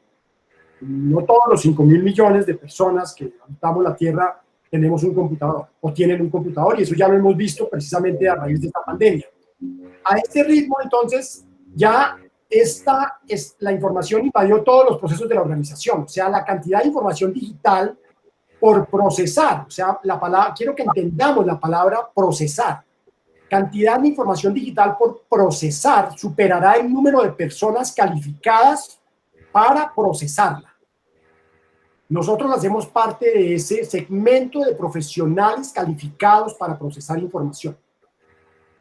No todos los 5.000 millones de personas que habitamos la Tierra tenemos un computador o tienen un computador, y eso ya lo hemos visto precisamente a raíz de esta pandemia. A este ritmo, entonces, ya la información invadió todos los procesos de la organización, o sea, la cantidad de información digital por procesar, o sea, quiero que entendamos la palabra procesar. Cantidad de información digital por procesar superará el número de personas calificadas para procesarla. Nosotros hacemos parte de ese segmento de profesionales calificados para procesar información.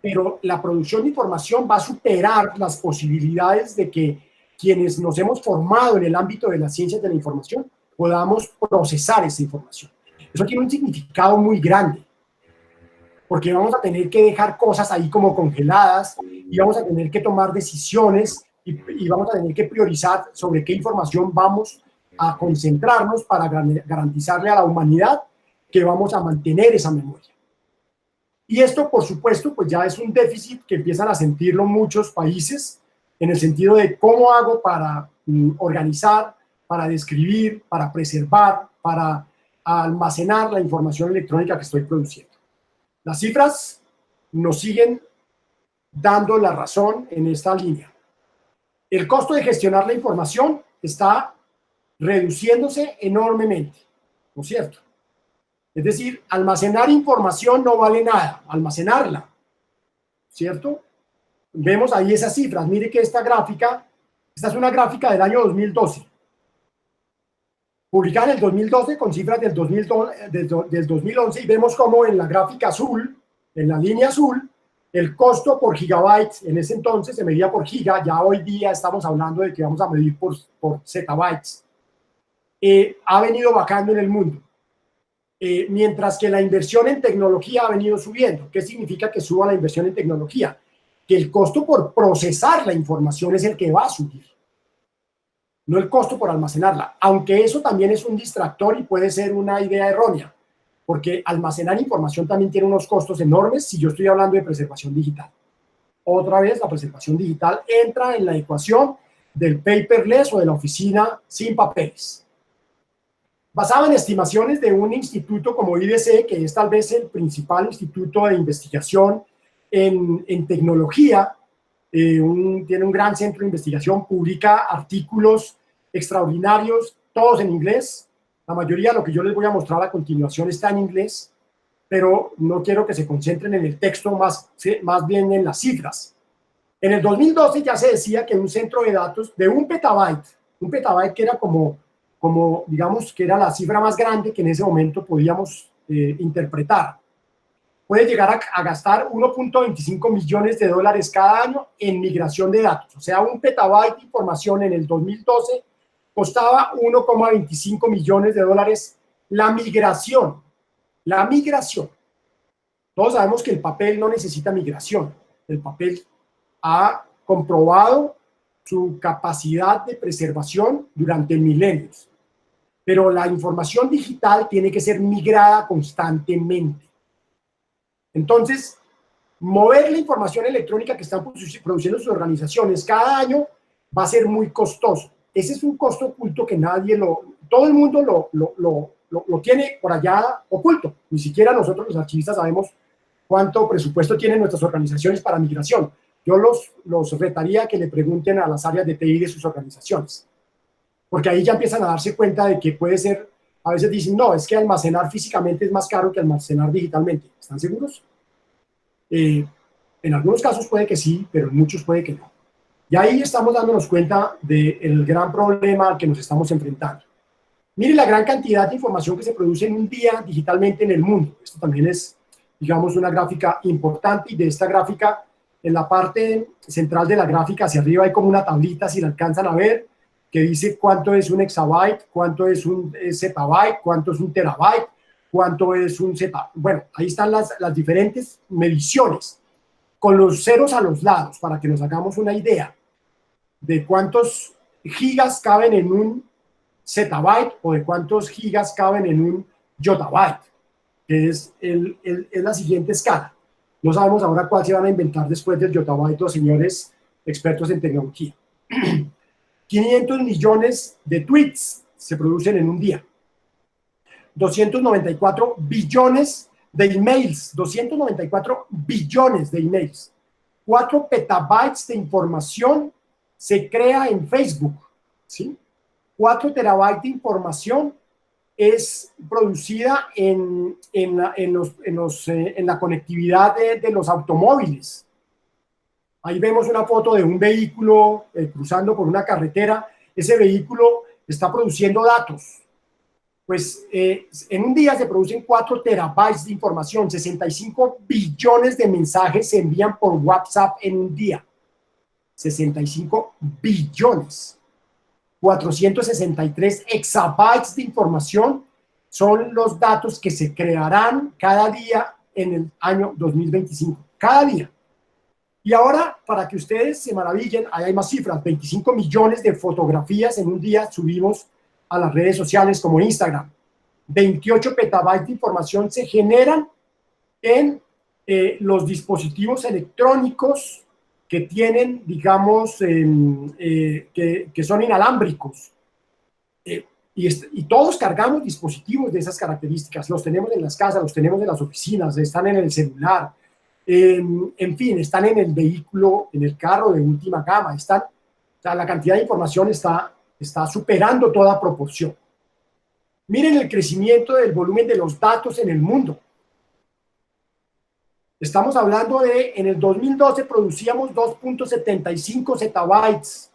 Pero la producción de información va a superar las posibilidades de que quienes nos hemos formado en el ámbito de las ciencias de la información podamos procesar esa información. Eso tiene un significado muy grande, porque vamos a tener que dejar cosas ahí como congeladas, y vamos a tener que tomar decisiones, y vamos a tener que priorizar sobre qué información vamos a concentrarnos para garantizarle a la humanidad que vamos a mantener esa memoria. Y esto, por supuesto, pues ya es un déficit que empiezan a sentirlo muchos países, en el sentido de cómo hago para organizar, para describir, para preservar, para almacenar la información electrónica que estoy produciendo. Las cifras nos siguen dando la razón en esta línea. El costo de gestionar la información está reduciéndose enormemente, ¿no es cierto? Es decir, almacenar información no vale nada, almacenarla, ¿cierto? Vemos ahí esas cifras. Mire que esta es una gráfica del año 2012. Publicada en el 2012 con cifras del 2011 y vemos cómo en la gráfica azul, en la línea azul, el costo por gigabyte en ese entonces se medía por giga, ya hoy día estamos hablando de que vamos a medir por zettabytes. Ha venido bajando en el mundo. Mientras que la inversión en tecnología ha venido subiendo. ¿Qué significa que suba la inversión en tecnología? Que el costo por procesar la información es el que va a subir, no el costo por almacenarla, aunque eso también es un distractor y puede ser una idea errónea, porque almacenar información también tiene unos costos enormes si yo estoy hablando de preservación digital. Otra vez, la preservación digital entra en la ecuación del paperless o de la oficina sin papeles. Basado en estimaciones de un instituto como IDC, que es tal vez el principal instituto de investigación en tecnología, tiene un gran centro de investigación, publica artículos extraordinarios, todos en inglés. La mayoría de lo que yo les voy a mostrar a continuación está en inglés, pero no quiero que se concentren en el texto, más bien en las cifras. En el 2012 ya se decía que un centro de datos de un petabyte que era como digamos que era la cifra más grande que en ese momento podíamos interpretar, puede llegar a gastar 1.25 millones de dólares cada año en migración de datos. O sea, un petabyte de información en el 2012 costaba 1.25 millones de dólares la migración. La migración. Todos sabemos que el papel no necesita migración. El papel ha comprobado su capacidad de preservación durante milenios. Pero la información digital tiene que ser migrada constantemente. Entonces, mover la información electrónica que están produciendo sus organizaciones cada año va a ser muy costoso. Ese es un costo oculto que todo el mundo lo tiene por allá oculto. Ni siquiera nosotros los archivistas sabemos cuánto presupuesto tienen nuestras organizaciones para migración. Yo los retaría a que le pregunten a las áreas de TI de sus organizaciones. Porque ahí ya empiezan a darse cuenta de que puede ser, a veces dicen, no, es que almacenar físicamente es más caro que almacenar digitalmente. ¿Están seguros? En algunos casos puede que sí, pero en muchos puede que no. Y ahí estamos dándonos cuenta del gran problema al que nos estamos enfrentando. Mire la gran cantidad de información que se produce en un día digitalmente en el mundo. Esto también es, digamos, una gráfica importante, y de esta gráfica, en la parte central de la gráfica hacia arriba hay como una tablita, si la alcanzan a ver, que dice cuánto es un exabyte, cuánto es un zettabyte, cuánto es un terabyte, cuánto es un zeta. Bueno, ahí están las diferentes mediciones, con los ceros a los lados, para que nos hagamos una idea de cuántos gigas caben en un zettabyte o de cuántos gigas caben en un yottabyte, que es la siguiente escala. No sabemos ahora cuál se van a inventar después del yottabyte los señores expertos en tecnología. 500 millones de tweets se producen en un día. 294 billones de emails. 294 billones de emails. 4 petabytes de información se crea en Facebook, ¿sí? 4 terabytes de información es producida en la conectividad de los automóviles. Ahí vemos una foto de un vehículo cruzando por una carretera. Ese vehículo está produciendo datos. Pues en un día se producen 4 terabytes de información, 65 billones de mensajes se envían por WhatsApp en un día. 65 billones. 463 exabytes de información son los datos que se crearán cada día en el año 2025. Cada día. Y ahora, para que ustedes se maravillen, ahí hay más cifras. 25 millones de fotografías en un día subimos a las redes sociales como Instagram. 28 petabytes de información se generan en los dispositivos electrónicos que tienen, digamos, que son inalámbricos. Y todos cargamos dispositivos de esas características, los tenemos en las casas, los tenemos en las oficinas, están en el celular, en fin, están en el vehículo, en el carro de última gama, o sea, la cantidad de información está superando toda proporción. Miren el crecimiento del volumen de los datos en el mundo. Estamos hablando de, en el 2012 producíamos 2.75 zettabytes.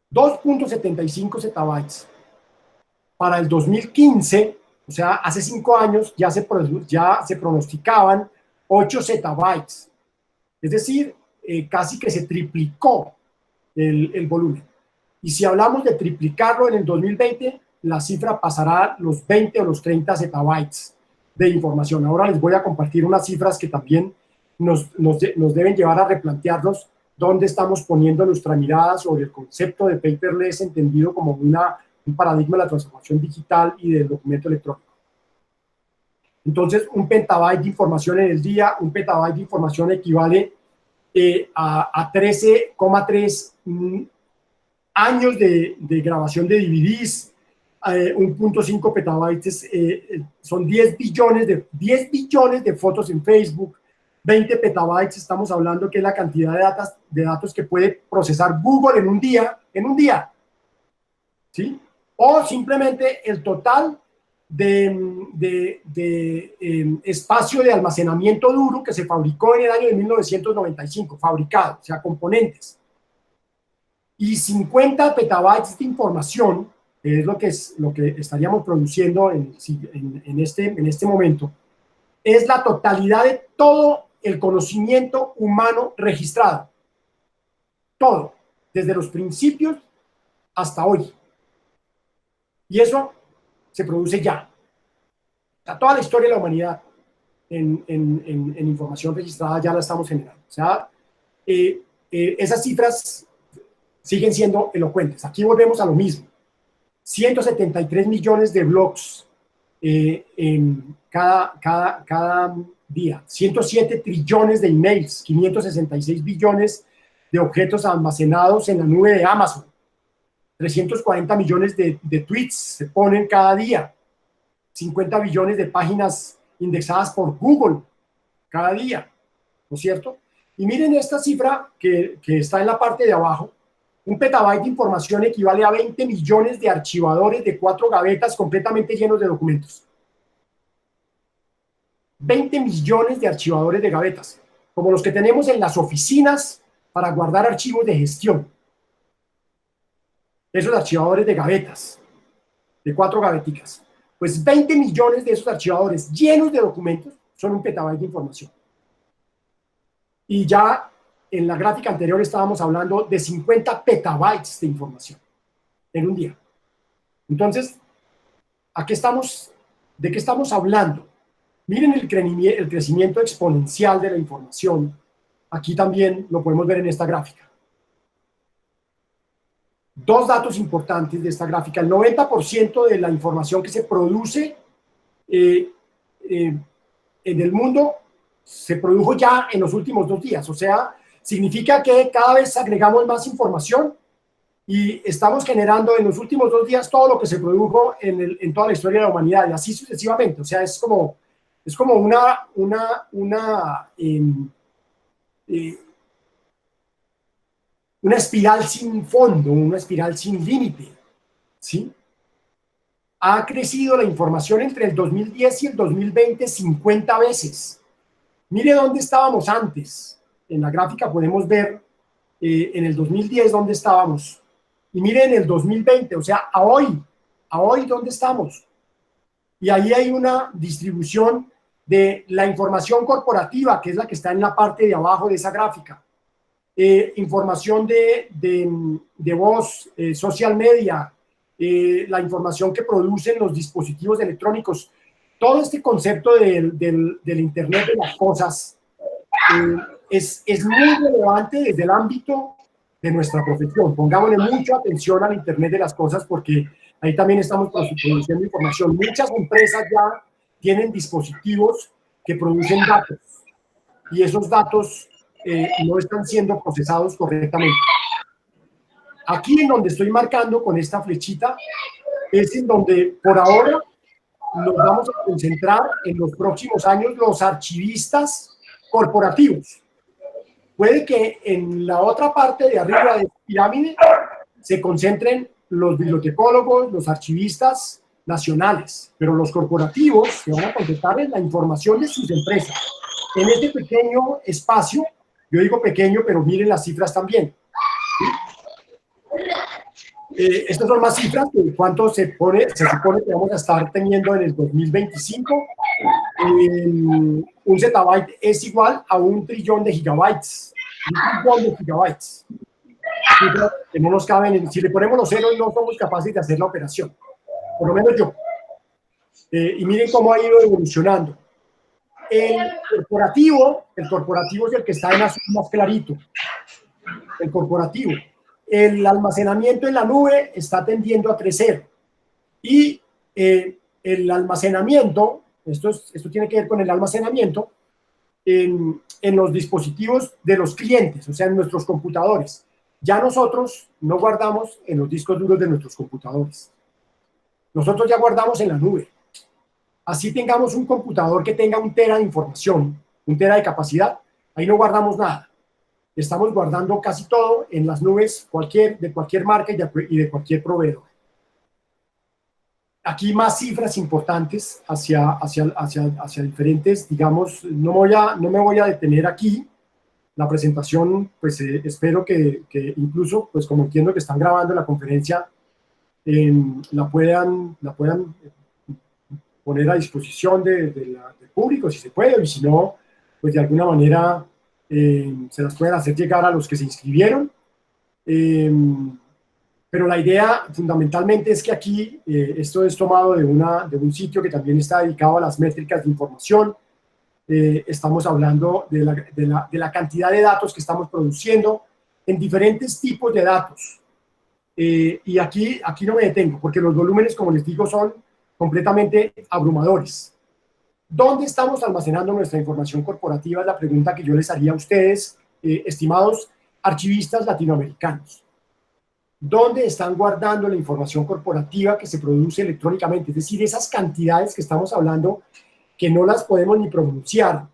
2.75 zettabytes. Para el 2015, o sea, hace 5 años, ya se pronosticaban 8 zettabytes. Es decir, casi que se triplicó el volumen. Y si hablamos de triplicarlo en el 2020, la cifra pasará los 20 o los 30 zettabytes de información. Ahora les voy a compartir unas cifras que también nos deben llevar a replantearnos dónde estamos poniendo nuestra mirada sobre el concepto de paperless, entendido como un paradigma de la transformación digital y del documento electrónico. Entonces, un petabyte de información en el día, un petabyte de información equivale a 13,3 años de grabación de DVDs. 1.5 petabytes son 10 billones de fotos en Facebook. 20 petabytes, estamos hablando que es la cantidad de datos que puede procesar Google en un día, ¿sí? O simplemente el total de espacio de almacenamiento duro que se fabricó en el año de 1995, fabricado, o sea, componentes. Y 50 petabytes de información, que es lo que estaríamos produciendo en este momento, es la totalidad de todo el conocimiento humano registrado. Todo, desde los principios hasta hoy. Y eso se produce ya. O sea, toda la historia de la humanidad en información registrada ya la estamos generando. O sea, esas cifras siguen siendo elocuentes. Aquí volvemos a lo mismo. 173 millones de blogs cada día, 107 trillones de emails, 566 billones de objetos almacenados en la nube de Amazon, 340 millones de tweets se ponen cada día, 50 billones de páginas indexadas por Google cada día, ¿no es cierto? Y miren esta cifra que está en la parte de abajo. Un petabyte de información equivale a 20 millones de archivadores de 4 gavetas completamente llenos de documentos. 20 millones de archivadores de gavetas, como los que tenemos en las oficinas para guardar archivos de gestión. Esos archivadores de gavetas, de 4 gaveticas. Pues 20 millones de esos archivadores llenos de documentos son un petabyte de información. Y ya en la gráfica anterior estábamos hablando de 50 petabytes de información en un día. Entonces, ¿de qué estamos hablando? Miren el crecimiento exponencial de la información. Aquí también lo podemos ver en esta gráfica. Dos datos importantes de esta gráfica. El 90% de la información que se produce en el mundo se produjo ya en los últimos 2 días. O sea, significa que cada vez agregamos más información y estamos generando en los últimos 2 días todo lo que se produjo en toda la historia de la humanidad y así sucesivamente. O sea, es como una espiral sin fondo, una espiral sin límite, ¿sí? Ha crecido la información entre el 2010 y el 2020 50 veces. Mire dónde estábamos antes. En la gráfica podemos ver en el 2010 dónde estábamos. Y mire en el 2020, o sea, a hoy dónde estamos. Y ahí hay una distribución de la información corporativa, que es la que está en la parte de abajo de esa gráfica. Información de voz, social media, la información que producen los dispositivos electrónicos. Todo este concepto del Internet de las cosas es muy relevante desde el ámbito de nuestra profesión. Pongámosle mucha atención al Internet de las cosas porque ahí también estamos produciendo información. Muchas empresas ya tienen dispositivos que producen datos y esos datos no están siendo procesados correctamente. Aquí en donde estoy marcando con esta flechita es en donde por ahora nos vamos a concentrar en los próximos años los archivistas corporativos. Puede que en la otra parte de arriba de la pirámide se concentren los bibliotecólogos, los archivistas nacionales, pero los corporativos se van a concentrar en la información de sus empresas. En este pequeño espacio, yo digo pequeño, pero miren las cifras también. Estas son más cifras de cuánto se supone que vamos a estar teniendo en el 2025. Un zettabyte es igual a 1 trillón de gigabytes. 1 trillón de gigabytes. Cifras que no nos caben. Si le ponemos los ceros, no somos capaces de hacer la operación. Por lo menos yo. Y miren cómo ha ido evolucionando. El corporativo es el que está en azul más clarito. El corporativo. El almacenamiento en la nube está tendiendo a crecer. Y el almacenamiento, esto tiene que ver con el almacenamiento en los dispositivos de los clientes, o sea, en nuestros computadores. Ya nosotros no guardamos en los discos duros de nuestros computadores. Nosotros ya guardamos en la nube. Así tengamos un computador que tenga 1 tera de información, 1 tera de capacidad, ahí no guardamos nada. Estamos guardando casi todo en las nubes de cualquier marca y de cualquier proveedor. Aquí más cifras importantes hacia diferentes, digamos, no me voy a detener aquí. La presentación, pues espero que incluso, pues como entiendo que están grabando la conferencia, la puedan poner a disposición del público, si se puede, y si no, pues de alguna manera se las pueden hacer llegar a los que se inscribieron. Pero la idea fundamentalmente es que aquí, esto es tomado de un sitio que también está dedicado a las métricas de información. Estamos hablando de la cantidad de datos que estamos produciendo en diferentes tipos de datos. Y aquí no me detengo, porque los volúmenes, como les digo, son completamente abrumadores. ¿Dónde estamos almacenando nuestra información corporativa? Es la pregunta que yo les haría a ustedes, estimados archivistas latinoamericanos. ¿Dónde están guardando la información corporativa que se produce electrónicamente? Es decir, esas cantidades que estamos hablando que no las podemos ni pronunciar.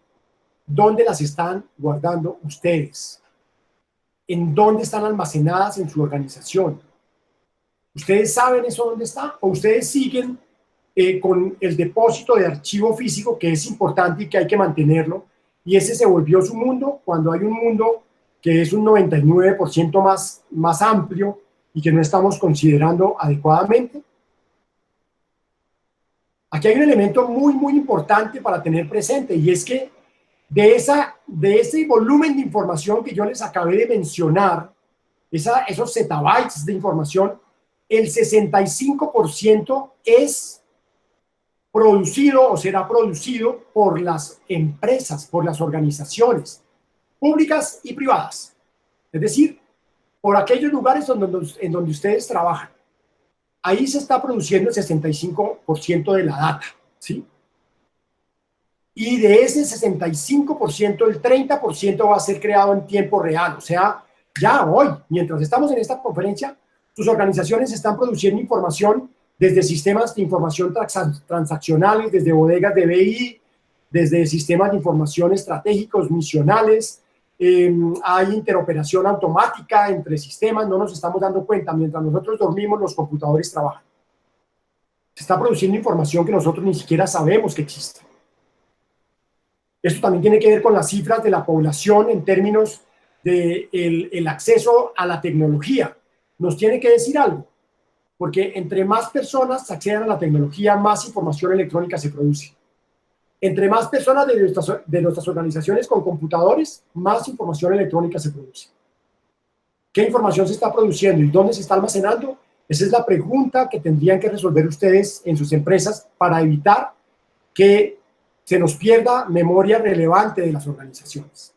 ¿Dónde las están guardando ustedes? ¿En dónde están almacenadas en su organización? ¿Ustedes saben eso dónde está? ¿O ustedes siguen con el depósito de archivo físico, que es importante y que hay que mantenerlo, y ese se volvió su mundo, cuando hay un mundo que es un 99% más amplio y que no estamos considerando adecuadamente? Aquí hay un elemento muy, muy importante para tener presente, y es que de ese volumen de información que yo les acabé de mencionar, esos zettabytes de información, el 65% es producido o será producido por las empresas, por las organizaciones públicas y privadas. Es decir, por aquellos lugares en donde ustedes trabajan. Ahí se está produciendo el 65% de la data, ¿sí? Y de ese 65%, el 30% va a ser creado en tiempo real. O sea, ya hoy, mientras estamos en esta conferencia, sus organizaciones están produciendo información desde sistemas de información transaccionales, desde bodegas de BI, desde sistemas de información estratégicos, misionales. Hay interoperación automática entre sistemas, no nos estamos dando cuenta. Mientras nosotros dormimos, los computadores trabajan. Se está produciendo información que nosotros ni siquiera sabemos que existe. Esto también tiene que ver con las cifras de la población en términos del acceso a la tecnología. Nos tiene que decir algo, porque entre más personas accedan a la tecnología, más información electrónica se produce. Entre más personas de nuestras organizaciones con computadores, más información electrónica se produce. ¿Qué información se está produciendo y dónde se está almacenando? Esa es la pregunta que tendrían que resolver ustedes en sus empresas para evitar que se nos pierda memoria relevante de las organizaciones.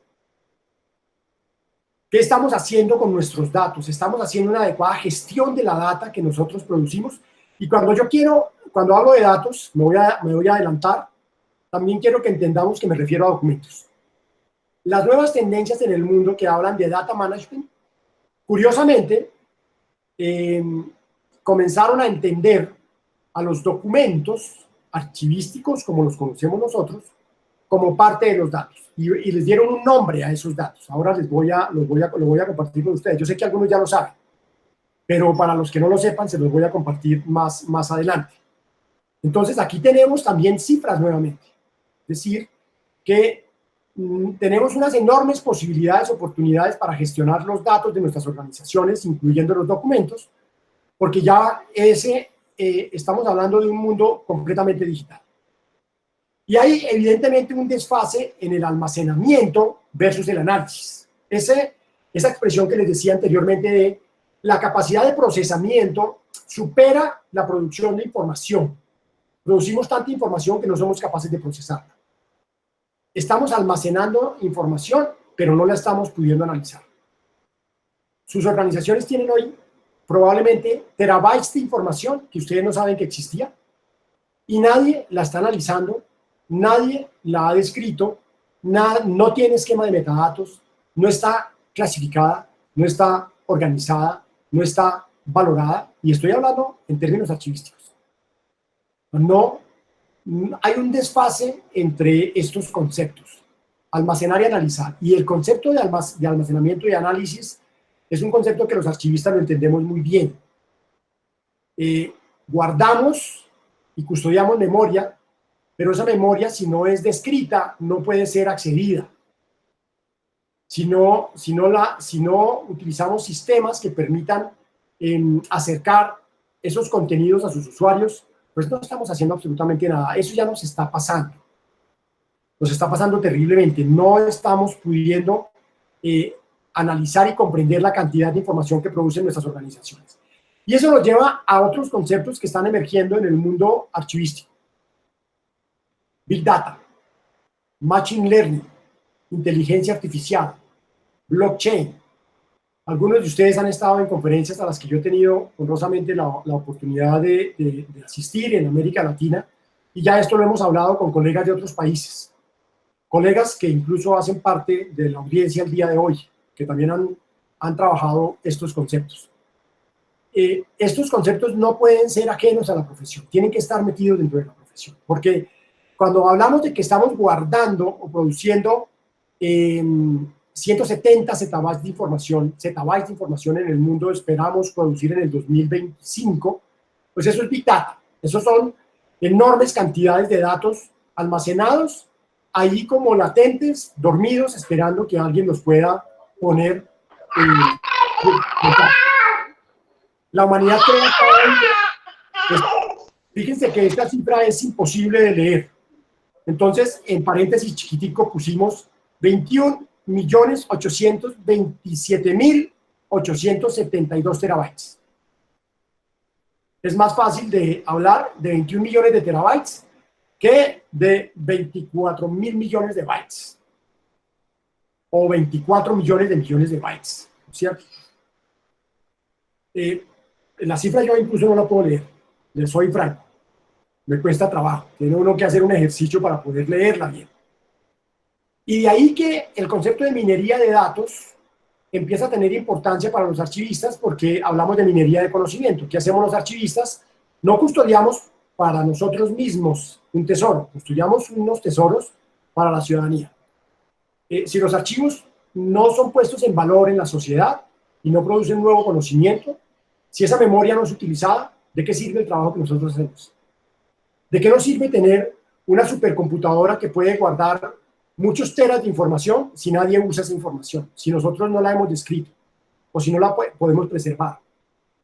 ¿Qué estamos haciendo con nuestros datos? Estamos haciendo una adecuada gestión de la data que nosotros producimos. Y cuando hablo de datos, me voy a adelantar, también quiero que entendamos que me refiero a documentos. las nuevas tendencias en el mundo que hablan de data management, curiosamente, comenzaron a entender a los documentos archivísticos, como los conocemos nosotros, como parte de los datos. Y les dieron un nombre a esos datos. Ahora lo voy a compartir con ustedes. Yo sé que algunos ya lo saben, pero para los que no lo sepan, se los voy a compartir más adelante. Entonces, aquí tenemos también cifras nuevamente. Es decir, que tenemos unas enormes posibilidades, oportunidades para gestionar los datos de nuestras organizaciones, incluyendo los documentos, porque ya estamos hablando de un mundo completamente digital. Y hay evidentemente un desfase en el almacenamiento versus el análisis. Esa expresión que les decía anteriormente de la capacidad de procesamiento supera la producción de información. Producimos tanta información que no somos capaces de procesarla. Estamos almacenando información, pero no la estamos pudiendo analizar. Sus organizaciones tienen hoy probablemente terabytes de información que ustedes no saben que existía y nadie la está analizando, nadie la ha descrito, no tiene esquema de metadatos, no está clasificada, no está organizada, no está valorada, y estoy hablando en términos archivísticos. No, hay un desfase entre estos conceptos, almacenar y analizar, y el concepto de almacenamiento y análisis es un concepto que los archivistas lo entendemos muy bien. Guardamos y custodiamos memoria, pero esa memoria, si no es descrita, no puede ser accedida. Si no utilizamos sistemas que permitan acercar esos contenidos a sus usuarios, pues no estamos haciendo absolutamente nada. Eso ya nos está pasando. Nos está pasando terriblemente. No estamos pudiendo analizar y comprender la cantidad de información que producen nuestras organizaciones. Y eso nos lleva a otros conceptos que están emergiendo en el mundo archivístico. Big Data, Machine Learning, inteligencia artificial, blockchain. Algunos de ustedes han estado en conferencias a las que yo he tenido honrosamente la oportunidad de asistir en América Latina, y ya esto lo hemos hablado con colegas de otros países, colegas que incluso hacen parte de la audiencia el día de hoy, que también han trabajado estos conceptos. Estos conceptos no pueden ser ajenos a la profesión, tienen que estar metidos dentro de la profesión, porque cuando hablamos de que estamos guardando o produciendo 170 zettabytes de información en el mundo, esperamos producir en el 2025, pues eso es Big Data. Esos son enormes cantidades de datos almacenados ahí como latentes, dormidos, esperando que alguien los pueda poner la humanidad crea. Fíjense que esta cifra es imposible de leer. Entonces, en paréntesis chiquitico pusimos 21.827.872 terabytes. Es más fácil de hablar de 21 millones de terabytes que de 24 mil millones de bytes. O 24 millones de bytes, ¿cierto? La cifra yo incluso no la puedo leer, les soy franco. Me cuesta trabajo, tiene uno que hacer un ejercicio para poder leerla bien. Y de ahí que el concepto de minería de datos empieza a tener importancia para los archivistas, porque hablamos de minería de conocimiento. ¿Qué hacemos los archivistas? No custodiamos para nosotros mismos un tesoro, custodiamos unos tesoros para la ciudadanía. Si los archivos no son puestos en valor en la sociedad y no producen nuevo conocimiento, si esa memoria no es utilizada, ¿de qué sirve el trabajo que nosotros hacemos? ¿De qué nos sirve tener una supercomputadora que puede guardar muchos teras de información si nadie usa esa información? Si nosotros no la hemos descrito, o si no la podemos preservar,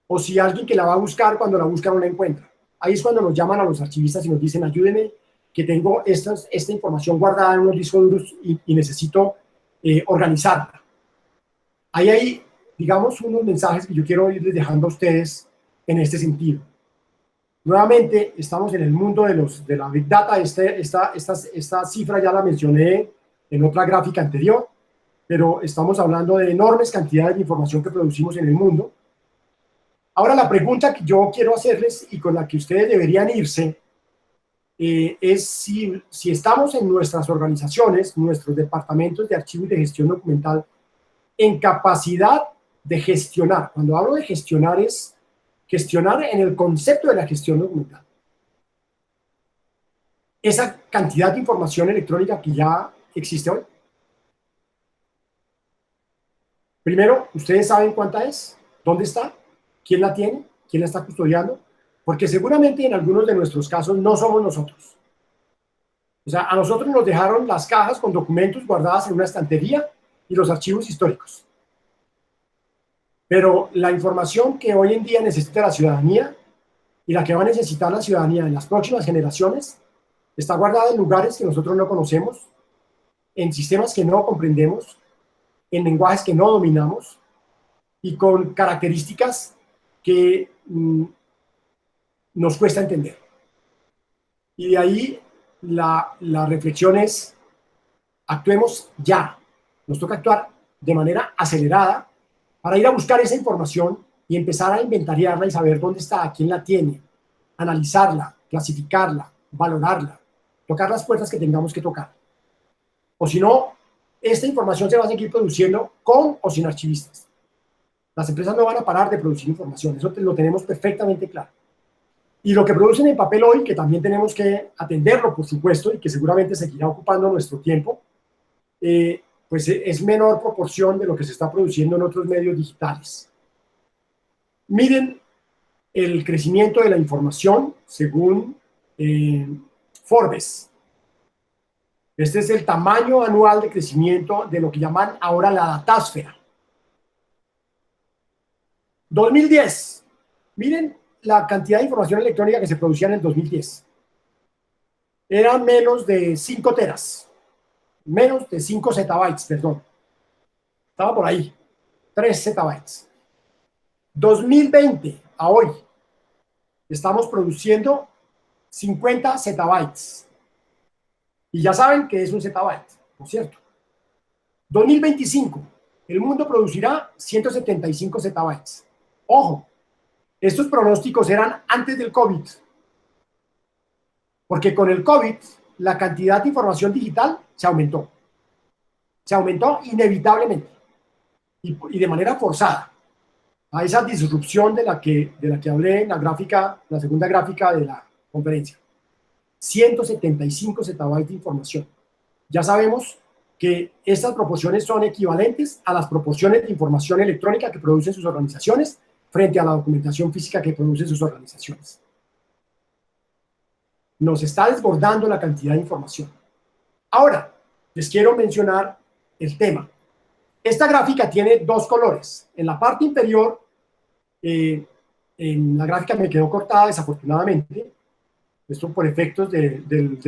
o si alguien que la va a buscar, cuando la busca no la encuentra. Ahí es cuando nos llaman a los archivistas y nos dicen, ayúdenme, que tengo esta información guardada en unos discos duros y necesito organizarla. Ahí hay, digamos, unos mensajes que yo quiero irles dejando a ustedes en este sentido. Nuevamente, estamos en el mundo de la Big Data. Esta cifra ya la mencioné en otra gráfica anterior, pero estamos hablando de enormes cantidades de información que producimos en el mundo. Ahora, la pregunta que yo quiero hacerles y con la que ustedes deberían irse es si estamos en nuestras organizaciones, nuestros departamentos de archivo y de gestión documental, en capacidad de gestionar. Cuando hablo de gestionar es gestionar en el concepto de la gestión documental. Esa cantidad de información electrónica que ya existe hoy. Primero, ¿ustedes saben cuánta es? ¿Dónde está? ¿Quién la tiene? ¿Quién la está custodiando? Porque seguramente en algunos de nuestros casos no somos nosotros. O sea, a nosotros nos dejaron las cajas con documentos guardadas en una estantería y los archivos históricos. Pero la información que hoy en día necesita la ciudadanía y la que va a necesitar la ciudadanía en las próximas generaciones está guardada en lugares que nosotros no conocemos, en sistemas que no comprendemos, en lenguajes que no dominamos y con características que nos cuesta entender. Y de ahí la reflexión es, actuemos ya. Nos toca actuar de manera acelerada para ir a buscar esa información y empezar a inventariarla y saber dónde está, quién la tiene, analizarla, clasificarla, valorarla, tocar las puertas que tengamos que tocar. O si no, esta información se va a seguir produciendo con o sin archivistas. Las empresas no van a parar de producir información, eso lo tenemos perfectamente claro. Y lo que producen en papel hoy, que también tenemos que atenderlo, por supuesto, y que seguramente seguirá ocupando nuestro tiempo, pues es menor proporción de lo que se está produciendo en otros medios digitales. Miren el crecimiento de la información según Forbes. Este es el tamaño anual de crecimiento de lo que llaman ahora la datasfera. 2010. Miren la cantidad de información electrónica que se producía en el 2010. Eran menos de 5 teras. Menos de 5 zettabytes, perdón. Estaba por ahí. 3 zettabytes. 2020 a hoy estamos produciendo 50 zettabytes. Y ya saben que es un zettabyte, ¿no es cierto? 2025, el mundo producirá 175 zettabytes. Ojo, estos pronósticos eran antes del COVID. Porque con el COVID, la cantidad de información digital se aumentó. Se aumentó inevitablemente y de manera forzada. A esa disrupción de la que hablé en la gráfica, la segunda gráfica de la conferencia. 175 zettabytes de información. Ya sabemos que estas proporciones son equivalentes a las proporciones de información electrónica que producen sus organizaciones frente a la documentación física que producen sus organizaciones. Nos está desbordando la cantidad de información. Ahora, les quiero mencionar el tema. Esta gráfica tiene dos colores. En la parte inferior, en la gráfica me quedó cortada desafortunadamente. Esto por efectos del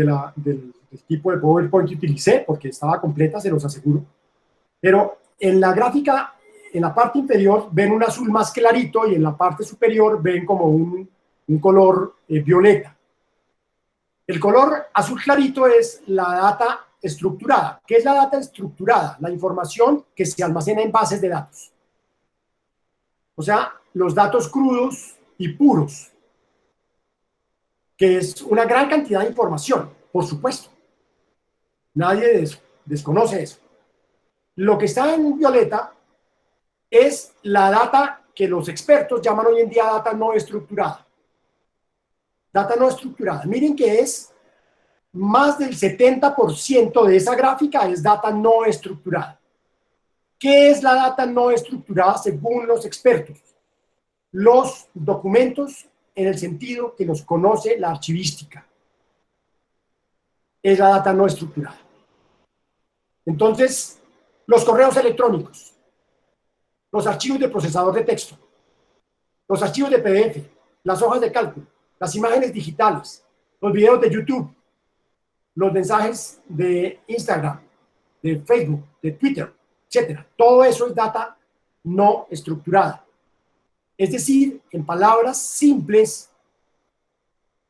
tipo de PowerPoint que utilicé, porque estaba completa, se los aseguro. Pero en la gráfica, en la parte inferior, ven un azul más clarito y en la parte superior ven como un color violeta. El color azul clarito es la data estructurada. ¿Qué es la data estructurada? La información que se almacena en bases de datos. O sea, los datos crudos y puros, que es una gran cantidad de información, por supuesto. Nadie desconoce eso. Lo que está en violeta es la data que los expertos llaman hoy en día data no estructurada. Data no estructurada. Miren que es más del 70% de esa gráfica es data no estructurada. ¿Qué es la data no estructurada según los expertos? Los documentos en el sentido que los conoce la archivística. Es la data no estructurada. Entonces, los correos electrónicos, los archivos de procesador de texto, los archivos de PDF, las hojas de cálculo, las imágenes digitales, los videos de YouTube, los mensajes de Instagram, de Facebook, de Twitter, etc. Todo eso es data no estructurada. Es decir, en palabras simples,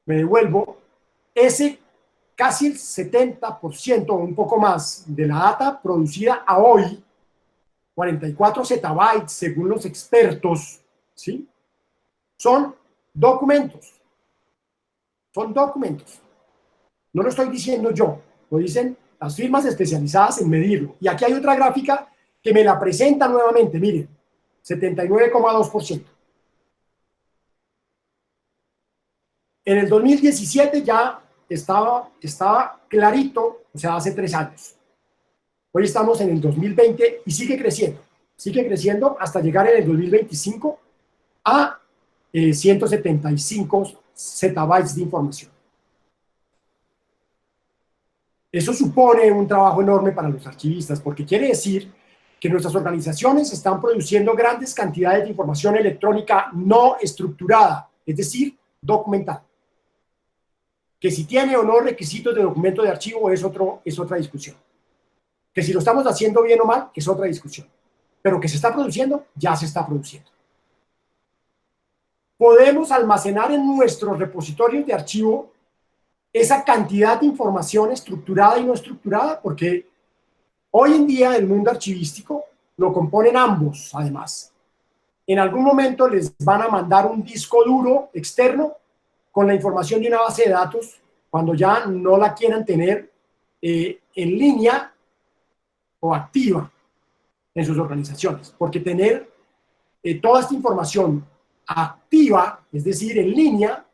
me devuelvo, ese casi el 70% o un poco más de la data producida a hoy, 44 zettabytes según los expertos, ¿sí? Son documentos. Son documentos. No lo estoy diciendo yo, lo dicen las firmas especializadas en medirlo. Y aquí hay otra gráfica que me la presenta nuevamente, miren, 79,2%. En el 2017 ya estaba clarito, o sea, hace 3 años. Hoy estamos en el 2020 y sigue creciendo hasta llegar en el 2025 a 175 zettabytes de información. Eso supone un trabajo enorme para los archivistas, porque quiere decir que nuestras organizaciones están produciendo grandes cantidades de información electrónica no estructurada, es decir, documentada. Que si tiene o no requisitos de documento de archivo es otra discusión. Que si lo estamos haciendo bien o mal es otra discusión. Pero que se está produciendo, ya se está produciendo. Podemos almacenar en nuestros repositorios de archivo esa cantidad de información estructurada y no estructurada, porque hoy en día el mundo archivístico lo componen ambos, además. En algún momento les van a mandar un disco duro externo con la información de una base de datos cuando ya no la quieran tener en línea o activa en sus organizaciones, porque tener toda esta información activa, es decir, en línea,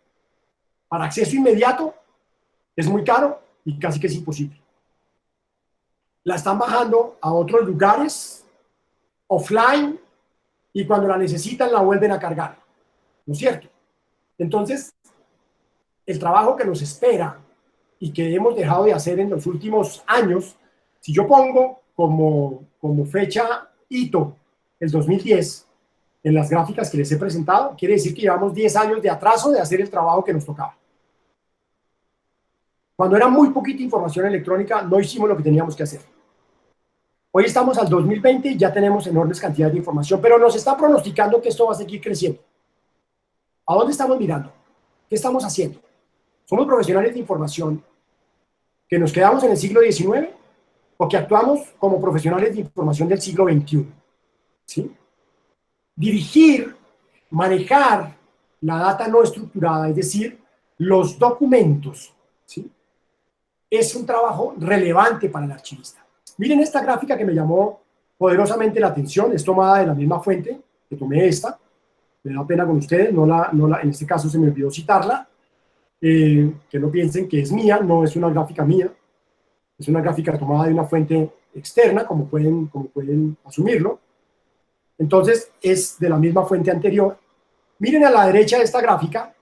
para acceso inmediato, es muy caro y casi que es imposible. La están bajando a otros lugares, offline, y cuando la necesitan la vuelven a cargar, ¿no es cierto? Entonces, el trabajo que nos espera y que hemos dejado de hacer en los últimos años, si yo pongo como fecha hito el 2010 en las gráficas que les he presentado, quiere decir que llevamos 10 años de atraso de hacer el trabajo que nos tocaba. Cuando era muy poquita información electrónica, no hicimos lo que teníamos que hacer. Hoy estamos al 2020 y ya tenemos enormes cantidades de información, pero nos está pronosticando que esto va a seguir creciendo. ¿A dónde estamos mirando? ¿Qué estamos haciendo? ¿Somos profesionales de información que nos quedamos en el siglo XIX o que actuamos como profesionales de información del siglo XXI? ¿Sí? Dirigir, manejar la data no estructurada, es decir, los documentos, ¿sí?, es un trabajo relevante para el archivista. Miren esta gráfica que me llamó poderosamente la atención, es tomada de la misma fuente que tomé esta, me da pena con ustedes, en este caso se me olvidó citarla, que no piensen que es mía, no es una gráfica mía, es una gráfica tomada de una fuente externa, como pueden asumirlo. Entonces es de la misma fuente anterior. Miren a la derecha de esta gráfica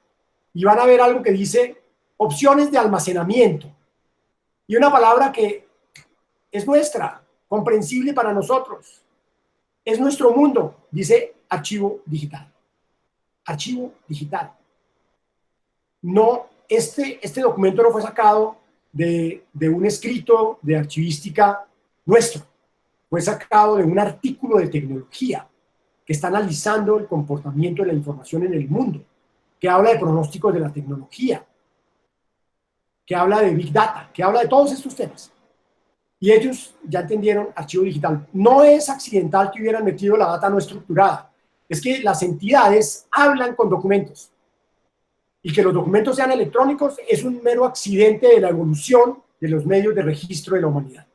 y van a ver algo que dice opciones de almacenamiento. Y una palabra que es nuestra, comprensible para nosotros. Es nuestro mundo, dice archivo digital. Archivo digital. No, este documento no fue sacado de un escrito de archivística nuestro. Fue sacado de un artículo de tecnología que está analizando el comportamiento de la información en el mundo, que habla de pronósticos de la tecnología, que habla de Big Data, que habla de todos estos temas. Y ellos ya entendieron archivo digital. No es accidental que hubieran metido la data no estructurada. Es que las entidades hablan con documentos. Y que los documentos sean electrónicos es un mero accidente de la evolución de los medios de registro de la humanidad.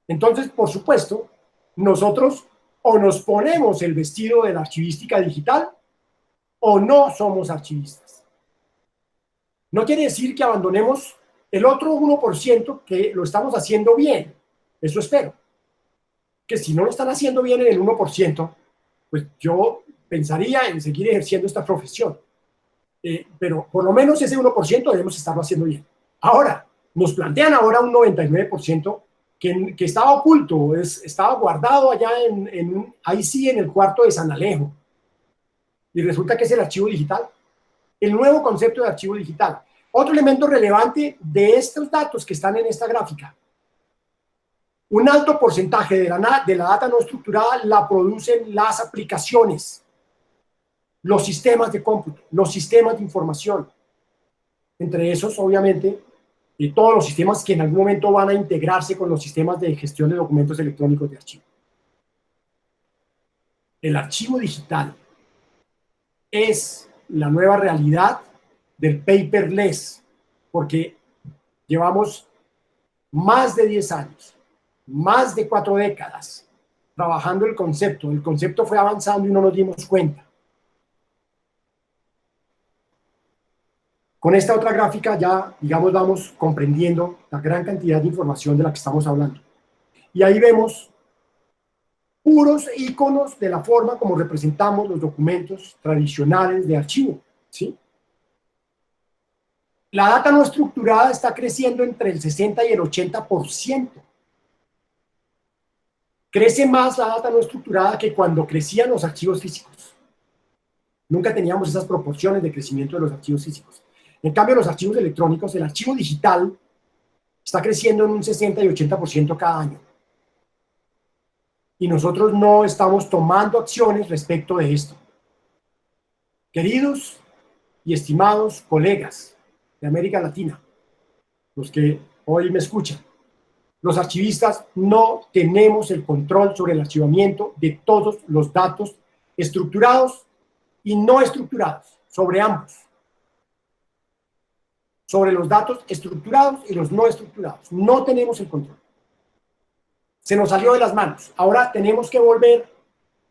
Entonces, por supuesto, nosotros o nos ponemos el vestido de la archivística digital o no somos archivistas. No quiere decir que abandonemos el otro 1% que lo estamos haciendo bien. Eso espero. Que si no lo están haciendo bien en el 1%, pues yo pensaría en seguir ejerciendo esta profesión. Pero por lo menos ese 1% debemos estarlo haciendo bien. Ahora, nos plantean ahora un 99% que estaba oculto, estaba guardado allá ahí sí, en el cuarto de San Alejo. Y resulta que es el archivo digital. El nuevo concepto de archivo digital. Otro elemento relevante de estos datos que están en esta gráfica. Un alto porcentaje de la data no estructurada la producen las aplicaciones, los sistemas de cómputo, los sistemas de información. Entre esos, obviamente, todos los sistemas que en algún momento van a integrarse con los sistemas de gestión de documentos electrónicos de archivo. El archivo digital es la nueva realidad del paperless, porque Llevamos más de 10 años, más de 4 décadas trabajando el concepto. El concepto fue avanzando y no nos dimos cuenta. Con esta otra gráfica ya, digamos, vamos comprendiendo la gran cantidad de información de la que estamos hablando. Y ahí vemos puros iconos de la forma como representamos los documentos tradicionales de archivo, ¿sí? La data no estructurada está creciendo entre el 60 y el 80%. Crece más la data no estructurada que cuando crecían los archivos físicos. Nunca teníamos esas proporciones de crecimiento de los archivos físicos. En cambio, los archivos electrónicos, el archivo digital está creciendo en un 60 y 80% cada año. Y nosotros no estamos tomando acciones respecto de esto. Queridos y estimados colegas de América Latina, los que hoy me escuchan, los archivistas no tenemos el control sobre el archivamiento de todos los datos estructurados y no estructurados, sobre ambos. Sobre los datos estructurados y los no estructurados. No tenemos el control. Se nos salió de las manos. Ahora tenemos que volver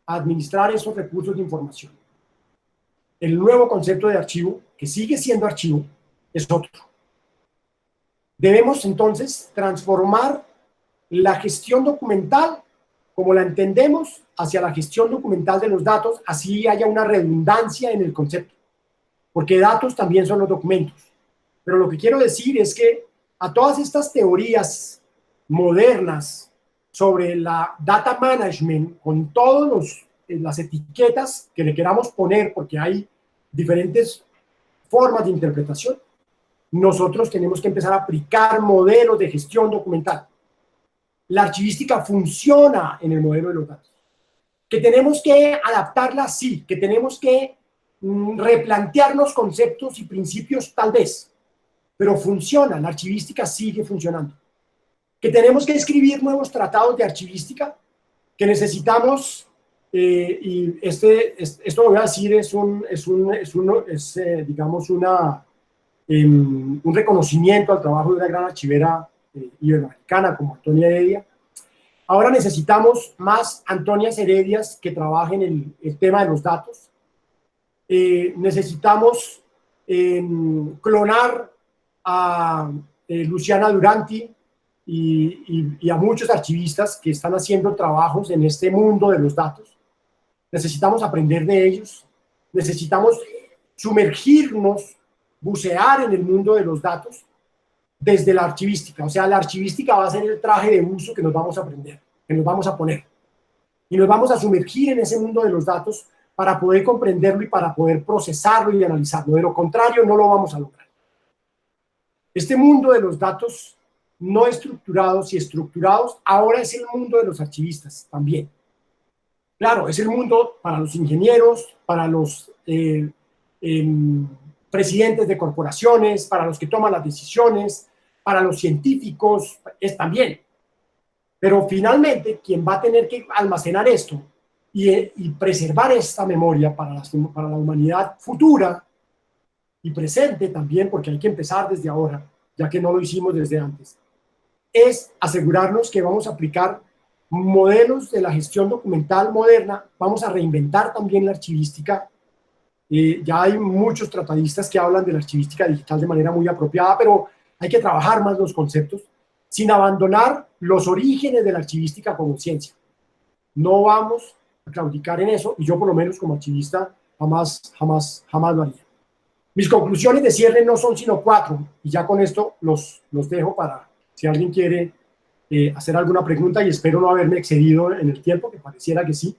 a administrar esos recursos de información. El nuevo concepto de archivo, que sigue siendo archivo, es otro. Debemos entonces transformar la gestión documental, como la entendemos, hacia la gestión documental de los datos, así haya una redundancia en el concepto. Porque datos también son los documentos. Pero lo que quiero decir es que a todas estas teorías modernas sobre la data management, con todas las etiquetas que le queramos poner, porque hay diferentes formas de interpretación, nosotros tenemos que empezar a aplicar modelos de gestión documental. La archivística funciona en el modelo de los datos. Que tenemos que adaptarla, sí. Que tenemos que replantearnos conceptos y principios, tal vez. Pero funciona, la archivística sigue funcionando. Que tenemos que escribir nuevos tratados de archivística, que necesitamos, y esto lo voy a decir, digamos, un reconocimiento al trabajo de una gran archivera iberoamericana como Antonia Heredia. Ahora necesitamos más Antonias Heredias que trabajen el tema de los datos. Necesitamos clonar a Luciana Duranti y a muchos archivistas que están haciendo trabajos en este mundo de los datos. Necesitamos aprender de ellos. Necesitamos sumergirnos, bucear en el mundo de los datos desde la archivística. O sea, la archivística va a ser el traje de uso que nos vamos a aprender, que nos vamos a poner. Y nos vamos a sumergir en ese mundo de los datos para poder comprenderlo y para poder procesarlo y analizarlo. De lo contrario, no lo vamos a lograr. Este mundo de los datos no estructurados y estructurados ahora es el mundo de los archivistas también. Claro, es el mundo para los ingenieros, para los presidentes de corporaciones, para los que toman las decisiones, para los científicos, es también. Pero finalmente, quien va a tener que almacenar esto y preservar esta memoria para la humanidad futura y presente también, porque hay que empezar desde ahora, ya que no lo hicimos desde antes, es asegurarnos que vamos a aplicar modelos de la gestión documental moderna, vamos a reinventar también la archivística. Ya hay muchos tratadistas que hablan de la archivística digital de manera muy apropiada, pero hay que trabajar más los conceptos sin abandonar los orígenes de la archivística como ciencia. No vamos a claudicar en eso, y yo por lo menos como archivista jamás lo haría. Mis conclusiones de cierre no son sino 4, y ya con esto los dejo para si alguien quiere hacer alguna pregunta, y espero no haberme excedido en el tiempo, que pareciera que sí.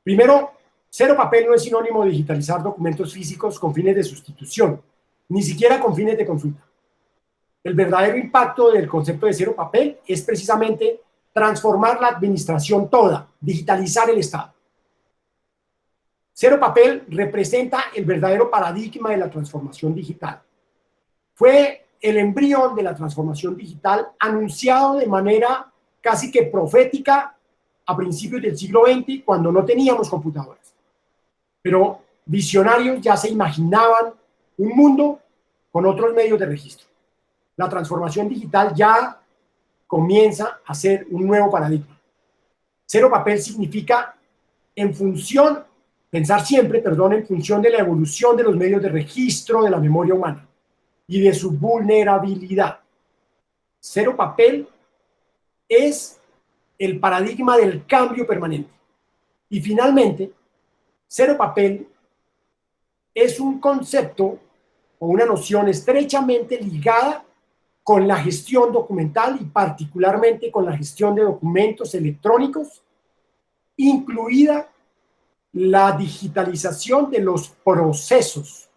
Primero, cero papel no es sinónimo de digitalizar documentos físicos con fines de sustitución, ni siquiera con fines de consulta. El verdadero impacto del concepto de cero papel es precisamente transformar la administración toda, digitalizar el Estado. Cero papel representa el verdadero paradigma de la transformación digital. Fue el embrión de la transformación digital anunciado de manera casi que profética a principios del siglo XX, cuando no teníamos computadoras. Pero visionarios ya se imaginaban un mundo con otros medios de registro. la transformación digital ya comienza a ser un nuevo paradigma. Cero papel significa pensar siempre, en función de la evolución de los medios de registro de la memoria humana y de su vulnerabilidad. Cero papel es el paradigma del cambio permanente. Y finalmente, cero papel es un concepto o una noción estrechamente ligada con la gestión documental y particularmente con la gestión de documentos electrónicos, incluida la digitalización de los procesos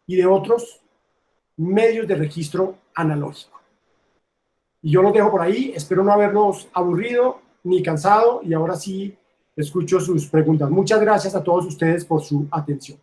y de otros medios de registro analógico. Y yo los dejo por ahí, espero no haberlos aburrido ni cansado y ahora sí escucho sus preguntas. Muchas gracias a todos ustedes por su atención.